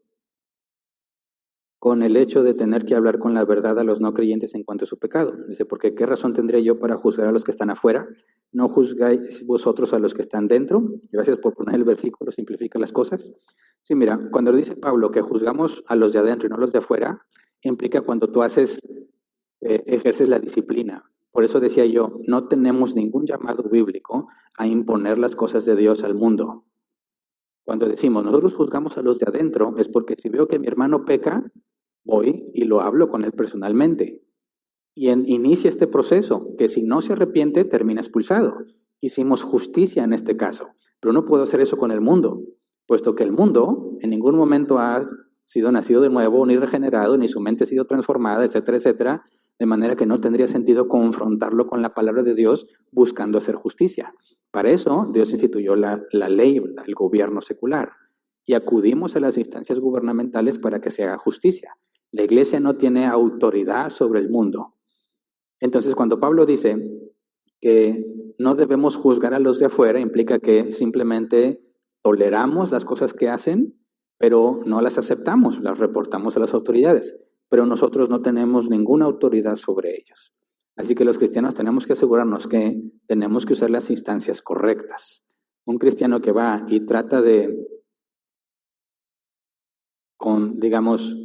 con el hecho de tener que hablar con la verdad a los no creyentes en cuanto a su pecado? Dice, porque ¿qué razón tendré yo para juzgar a los que están afuera? ¿No juzgáis vosotros a los que están dentro? Gracias por poner el versículo, simplifica las cosas. Sí, mira, cuando dice Pablo que juzgamos a los de adentro y no a los de afuera, implica cuando tú ejerces la disciplina. Por eso decía yo, no tenemos ningún llamado bíblico a imponer las cosas de Dios al mundo. Cuando decimos, nosotros juzgamos a los de adentro, es porque si veo que mi hermano peca, voy y lo hablo con él personalmente. Y inicia este proceso, que si no se arrepiente, termina expulsado. Hicimos justicia en este caso, pero no puedo hacer eso con el mundo, puesto que el mundo en ningún momento ha sido nacido de nuevo, ni regenerado, ni su mente ha sido transformada, etcétera, etcétera, de manera que no tendría sentido confrontarlo con la palabra de Dios buscando hacer justicia. Para eso Dios instituyó la ley, ¿verdad?, el gobierno secular, y acudimos a las instancias gubernamentales para que se haga justicia. La iglesia no tiene autoridad sobre el mundo. Entonces, cuando Pablo dice que no debemos juzgar a los de afuera, implica que simplemente toleramos las cosas que hacen, pero no las aceptamos, las reportamos a las autoridades, pero nosotros no tenemos ninguna autoridad sobre ellos. Así que los cristianos tenemos que asegurarnos que tenemos que usar las instancias correctas. Un cristiano que va y trata digamos,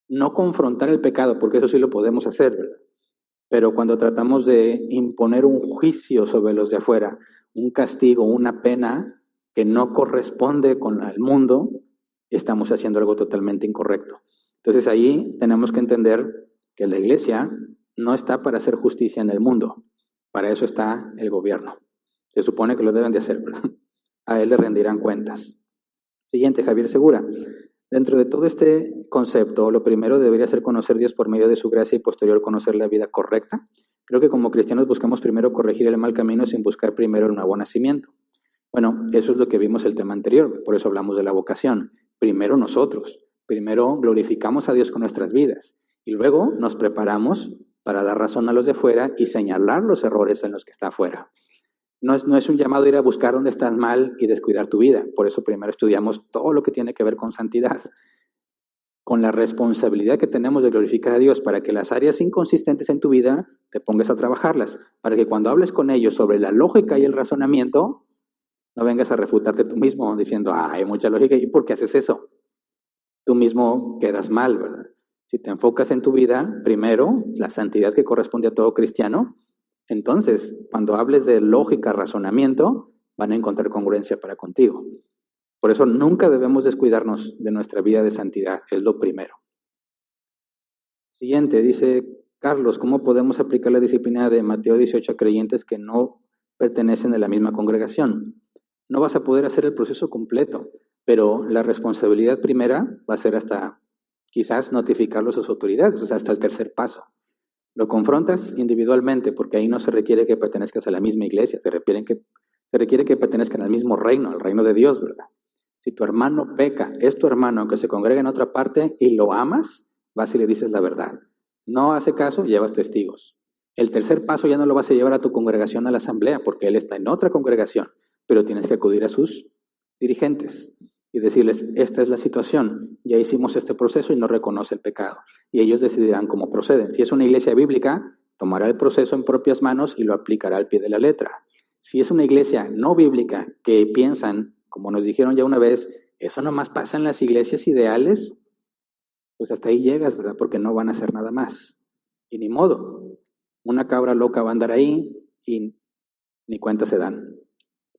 no confrontar el pecado, porque eso sí lo podemos hacer, ¿verdad? Pero cuando tratamos de imponer un juicio sobre los de afuera, un castigo, una pena que no corresponde con el mundo, estamos haciendo algo totalmente incorrecto. Entonces ahí tenemos que entender que la iglesia no está para hacer justicia en el mundo. Para eso está el gobierno. Se supone que lo deben de hacer, ¿verdad? A él le rendirán cuentas. Siguiente, Javier Segura. Dentro de todo este concepto, lo primero debería ser conocer a Dios por medio de su gracia y posterior conocer la vida correcta. Creo que como cristianos buscamos primero corregir el mal camino sin buscar primero el nuevo nacimiento. Bueno, eso es lo que vimos el tema anterior, por eso hablamos de la vocación. Primero nosotros, primero glorificamos a Dios con nuestras vidas y luego nos preparamos para dar razón a los de afuera y señalar los errores en los que está afuera. No es un llamado a ir a buscar dónde estás mal y descuidar tu vida. Por eso primero estudiamos todo lo que tiene que ver con santidad, con la responsabilidad que tenemos de glorificar a Dios para que las áreas inconsistentes en tu vida te pongas a trabajarlas, para que cuando hables con ellos sobre la lógica y el razonamiento, no vengas a refutarte tú mismo diciendo, hay mucha lógica, ¿y por qué haces eso? Tú mismo quedas mal, ¿verdad? Si te enfocas en tu vida, primero, la santidad que corresponde a todo cristiano, entonces, cuando hables de lógica, razonamiento, van a encontrar congruencia para contigo. Por eso nunca debemos descuidarnos de nuestra vida de santidad, es lo primero. Siguiente, dice Carlos, ¿cómo podemos aplicar la disciplina de Mateo 18 a creyentes que no pertenecen a la misma congregación? No vas a poder hacer el proceso completo, pero la responsabilidad primera va a ser hasta quizás notificarlos a sus autoridades, o sea, hasta el tercer paso. Lo confrontas individualmente, porque ahí no se requiere que pertenezcas a la misma iglesia, se requiere que pertenezcan al mismo reino, al reino de Dios, ¿verdad? Si tu hermano peca, es tu hermano, aunque se congrega en otra parte, y lo amas, vas y le dices la verdad. No hace caso, llevas testigos. El tercer paso ya no lo vas a llevar a tu congregación a la asamblea, porque él está en otra congregación, pero tienes que acudir a sus dirigentes y decirles, esta es la situación, ya hicimos este proceso y no reconoce el pecado. Y ellos decidirán cómo proceden. Si es una iglesia bíblica, tomará el proceso en propias manos y lo aplicará al pie de la letra. Si es una iglesia no bíblica que piensan, como nos dijeron ya una vez, eso nomás pasa en las iglesias ideales, pues hasta ahí llegas, ¿verdad? Porque no van a hacer nada más. Y ni modo. Una cabra loca va a andar ahí y ni cuenta se dan.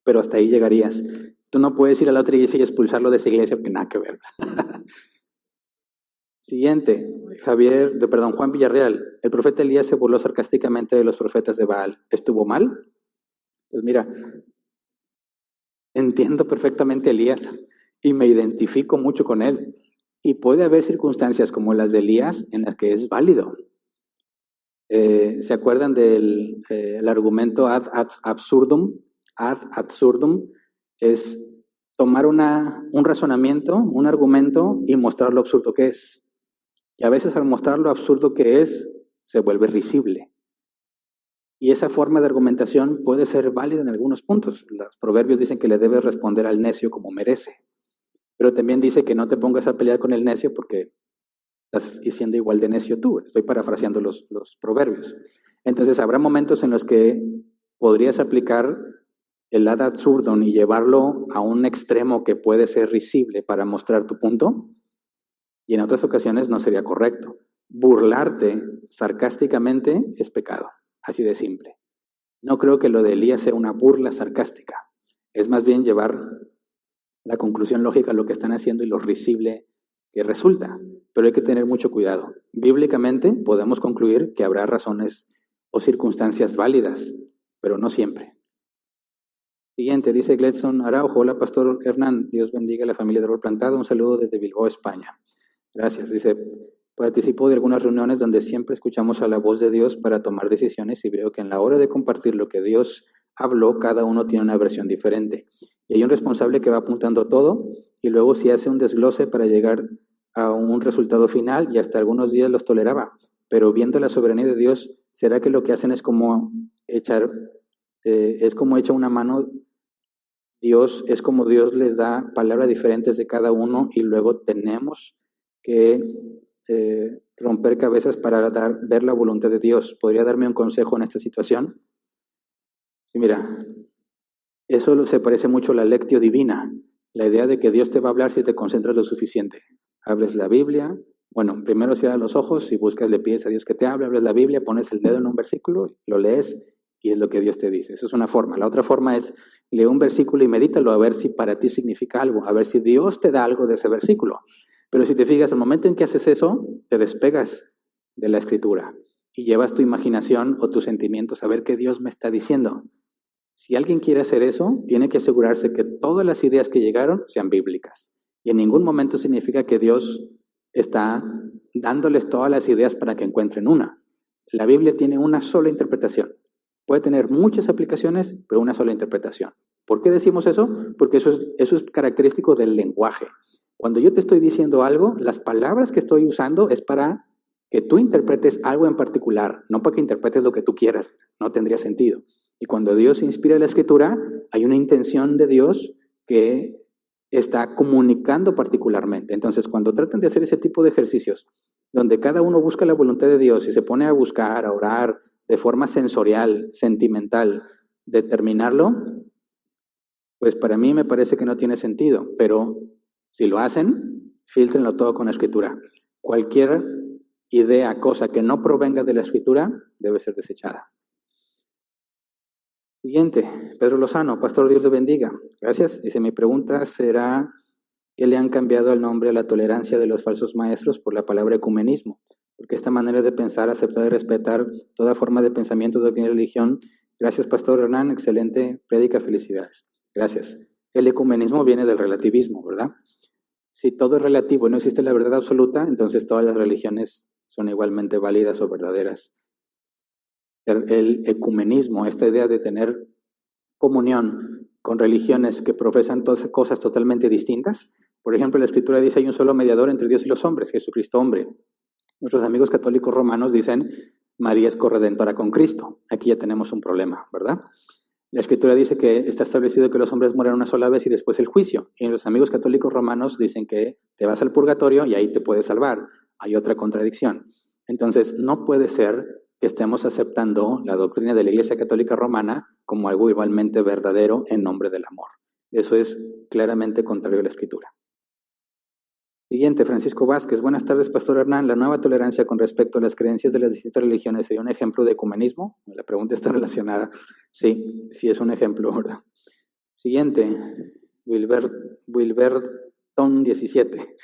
Pero hasta ahí llegarías. Tú no puedes ir a la otra iglesia y expulsarlo de esa iglesia porque nada que ver. Siguiente, Juan Villarreal. El profeta Elías se burló sarcásticamente de los profetas de Baal. ¿Estuvo mal? Pues mira, entiendo perfectamente a Elías y me identifico mucho con él. Y puede haber circunstancias como las de Elías en las que es válido. ¿Se acuerdan del el argumento ad absurdum? Ad absurdum es tomar un razonamiento, un argumento y mostrar lo absurdo que es. Y a veces al mostrar lo absurdo que es, se vuelve risible. Y esa forma de argumentación puede ser válida en algunos puntos. Los proverbios dicen que le debes responder al necio como merece. Pero también dice que no te pongas a pelear con el necio porque estás siendo igual de necio tú. Estoy parafraseando los proverbios. Entonces habrá momentos en los que podrías aplicar el ad absurdum y llevarlo a un extremo que puede ser risible para mostrar tu punto, y en otras ocasiones no sería correcto. Burlarte sarcásticamente es pecado, así de simple. No creo que lo de Elías sea una burla sarcástica, es más bien llevar la conclusión lógica a lo que están haciendo y lo risible que resulta, pero hay que tener mucho cuidado. Bíblicamente podemos concluir que habrá razones o circunstancias válidas, pero no siempre. Siguiente, dice Gledson Araujo. Hola, Pastor Hernán. Dios bendiga a la familia de Árbol Plantado. Un saludo desde Bilbao, España. Gracias. Dice, participo de algunas reuniones donde siempre escuchamos a la voz de Dios para tomar decisiones y veo que en la hora de compartir lo que Dios habló, cada uno tiene una versión diferente. Y hay un responsable que va apuntando todo y luego si hace un desglose para llegar a un resultado final y hasta algunos días los toleraba. Pero viendo la soberanía de Dios, ¿será que lo que hacen es como echa una mano Dios? Es como Dios les da palabras diferentes de cada uno y luego tenemos que romper cabezas para ver la voluntad de Dios. ¿Podría darme un consejo en esta situación? Sí, mira, eso se parece mucho a la lectio divina, la idea de que Dios te va a hablar si te concentras lo suficiente. Abres la Biblia, Bueno, primero cierras los ojos y buscas, le pides a Dios que te hable, abres la Biblia, pones el dedo en un versículo, lo lees y es lo que Dios te dice. Eso es una forma. La otra forma es, lee un versículo y medítalo a ver si para ti significa algo, a ver si Dios te da algo de ese versículo. Pero si te fijas, al momento en que haces eso, te despegas de la Escritura y llevas tu imaginación o tus sentimientos a ver qué Dios me está diciendo. Si alguien quiere hacer eso, tiene que asegurarse que todas las ideas que llegaron sean bíblicas. Y en ningún momento significa que Dios está dándoles todas las ideas para que encuentren una. La Biblia tiene una sola interpretación. Puede tener muchas aplicaciones, pero una sola interpretación. ¿Por qué decimos eso? Porque eso es característico del lenguaje. Cuando yo te estoy diciendo algo, las palabras que estoy usando es para que tú interpretes algo en particular, no para que interpretes lo que tú quieras. No tendría sentido. Y cuando Dios inspira la Escritura, hay una intención de Dios que está comunicando particularmente. Entonces, cuando tratan de hacer ese tipo de ejercicios, donde cada uno busca la voluntad de Dios y se pone a buscar, a orar de forma sensorial, sentimental, determinarlo, pues para mí me parece que no tiene sentido. Pero si lo hacen, fíltrenlo todo con la Escritura. Cualquier idea, cosa que no provenga de la Escritura, debe ser desechada. Siguiente, Pedro Lozano, pastor, Dios le bendiga. Gracias. Dice, mi pregunta será, ¿qué le han cambiado el nombre a la tolerancia de los falsos maestros por la palabra ecumenismo? Porque esta manera de pensar, aceptar y respetar toda forma de pensamiento, doctrina y religión. Gracias, pastor Hernán, excelente prédica, felicidades. Gracias. El ecumenismo viene del relativismo, ¿verdad? Si todo es relativo y no existe la verdad absoluta, entonces todas las religiones son igualmente válidas o verdaderas. El ecumenismo, esta idea de tener comunión con religiones que profesan cosas totalmente distintas. Por ejemplo, la Escritura dice hay un solo mediador entre Dios y los hombres, Jesucristo hombre. Nuestros amigos católicos romanos dicen María es corredentora con Cristo. Aquí ya tenemos un problema, ¿verdad? La Escritura dice que está establecido que los hombres mueren una sola vez y después el juicio. Y los amigos católicos romanos dicen que te vas al purgatorio y ahí te puedes salvar. Hay otra contradicción. Entonces, no puede ser que estemos aceptando la doctrina de la Iglesia Católica Romana como algo igualmente verdadero en nombre del amor. Eso es claramente contrario a la Escritura. Siguiente, Francisco Vázquez. Buenas tardes, pastor Hernán. ¿La nueva tolerancia con respecto a las creencias de las distintas religiones sería un ejemplo de ecumenismo? La pregunta está relacionada. Sí, sí es un ejemplo, ¿verdad? Siguiente, Wilberton 17.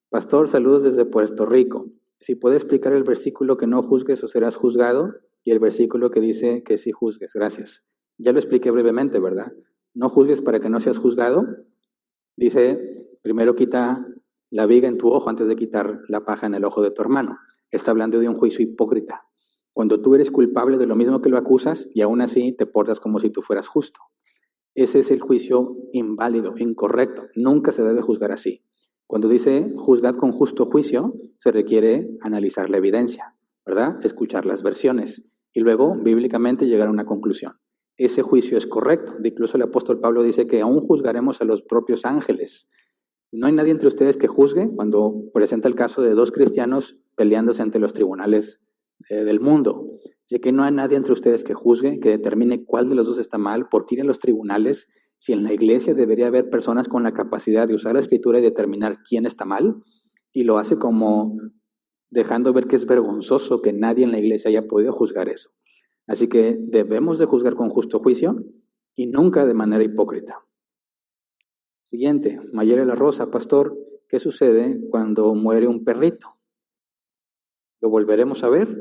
Pastor, saludos desde Puerto Rico. Si puede explicar el versículo que no juzgues o serás juzgado y el versículo que dice que sí juzgues. Gracias. Ya lo expliqué brevemente, ¿verdad? No juzgues para que no seas juzgado. Dice, primero quita la viga en tu ojo antes de quitar la paja en el ojo de tu hermano. Está hablando de un juicio hipócrita. Cuando tú eres culpable de lo mismo que lo acusas y aún así te portas como si tú fueras justo. Ese es el juicio inválido, incorrecto. Nunca se debe juzgar así. Cuando dice juzgad con justo juicio, se requiere analizar la evidencia, ¿verdad? Escuchar las versiones y luego bíblicamente llegar a una conclusión. Ese juicio es correcto. Incluso el apóstol Pablo dice que aún juzgaremos a los propios ángeles. No hay nadie entre ustedes que juzgue cuando presenta el caso de dos cristianos peleándose ante los tribunales del mundo. Así que no hay nadie entre ustedes que juzgue, que determine cuál de los dos está mal, por qué ir a los tribunales. Si en la iglesia debería haber personas con la capacidad de usar la Escritura y determinar quién está mal, y lo hace como dejando ver que es vergonzoso que nadie en la iglesia haya podido juzgar eso. Así que debemos de juzgar con justo juicio y nunca de manera hipócrita. Siguiente, Mayera La Rosa, pastor, ¿qué sucede cuando muere un perrito? ¿Lo volveremos a ver?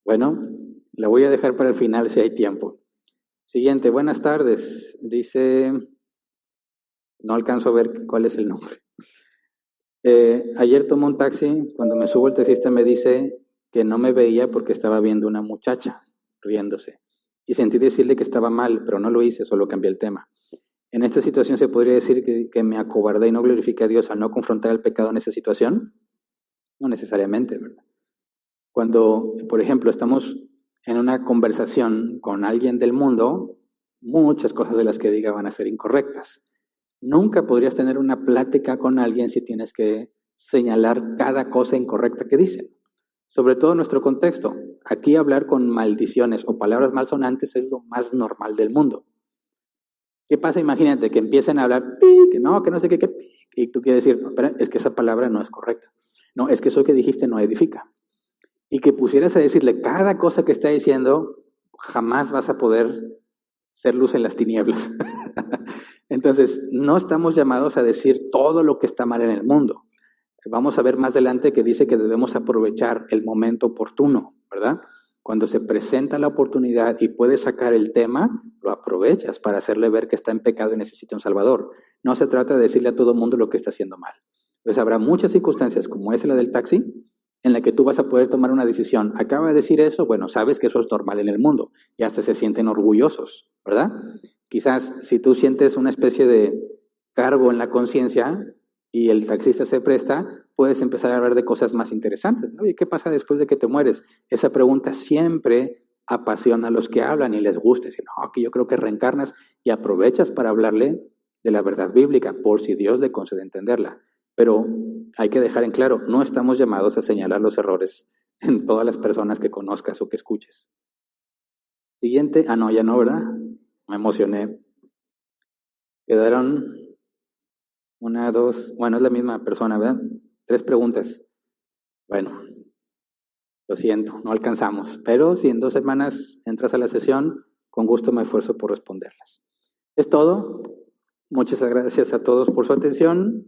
Bueno, la voy a dejar para el final si hay tiempo. Siguiente, buenas tardes. Dice, no alcanzo a ver cuál es el nombre. Ayer tomé un taxi, cuando me subo el taxista me dice que no me veía porque estaba viendo una muchacha riéndose. Y sentí decirle que estaba mal, pero no lo hice, solo cambié el tema. En esta situación se podría decir que me acobardé y no glorifiqué a Dios al no confrontar el pecado en esa situación. No necesariamente, ¿verdad? Cuando, por ejemplo, estamos en una conversación con alguien del mundo, muchas cosas de las que diga van a ser incorrectas. Nunca podrías tener una plática con alguien si tienes que señalar cada cosa incorrecta que dicen. Sobre todo en nuestro contexto. Aquí hablar con maldiciones o palabras malsonantes es lo más normal del mundo. ¿Qué pasa? Imagínate que empiecen a hablar, que no sé qué, Y tú quieres decir, espera, es que esa palabra no es correcta. No, es que eso que dijiste no edifica. Y que pusieras a decirle cada cosa que está diciendo, jamás vas a poder ser luz en las tinieblas. Entonces, no estamos llamados a decir todo lo que está mal en el mundo. Vamos a ver más adelante que dice que debemos aprovechar el momento oportuno, ¿verdad? Cuando se presenta la oportunidad y puedes sacar el tema, lo aprovechas para hacerle ver que está en pecado y necesita un Salvador. No se trata de decirle a todo el mundo lo que está haciendo mal. Entonces habrá muchas circunstancias, como es la del taxi, en la que tú vas a poder tomar una decisión. Acaba de decir eso, bueno, sabes que eso es normal en el mundo y hasta se sienten orgullosos, ¿verdad? Quizás si tú sientes una especie de cargo en la conciencia y el taxista se presta, puedes empezar a hablar de cosas más interesantes. Oye, ¿qué pasa después de que te mueres? Esa pregunta siempre apasiona a los que hablan y les gusta. Dicen, no, que yo creo que reencarnas y aprovechas para hablarle de la verdad bíblica, por si Dios le concede entenderla. Pero hay que dejar en claro, no estamos llamados a señalar los errores en todas las personas que conozcas o que escuches. Siguiente, no, ya no, ¿verdad? Me emocioné. Quedaron una, dos, bueno, es la misma persona, ¿verdad? 3 preguntas. Bueno, lo siento, no alcanzamos, pero si en 2 semanas entras a la sesión, con gusto me esfuerzo por responderlas. Es todo. Muchas gracias a todos por su atención.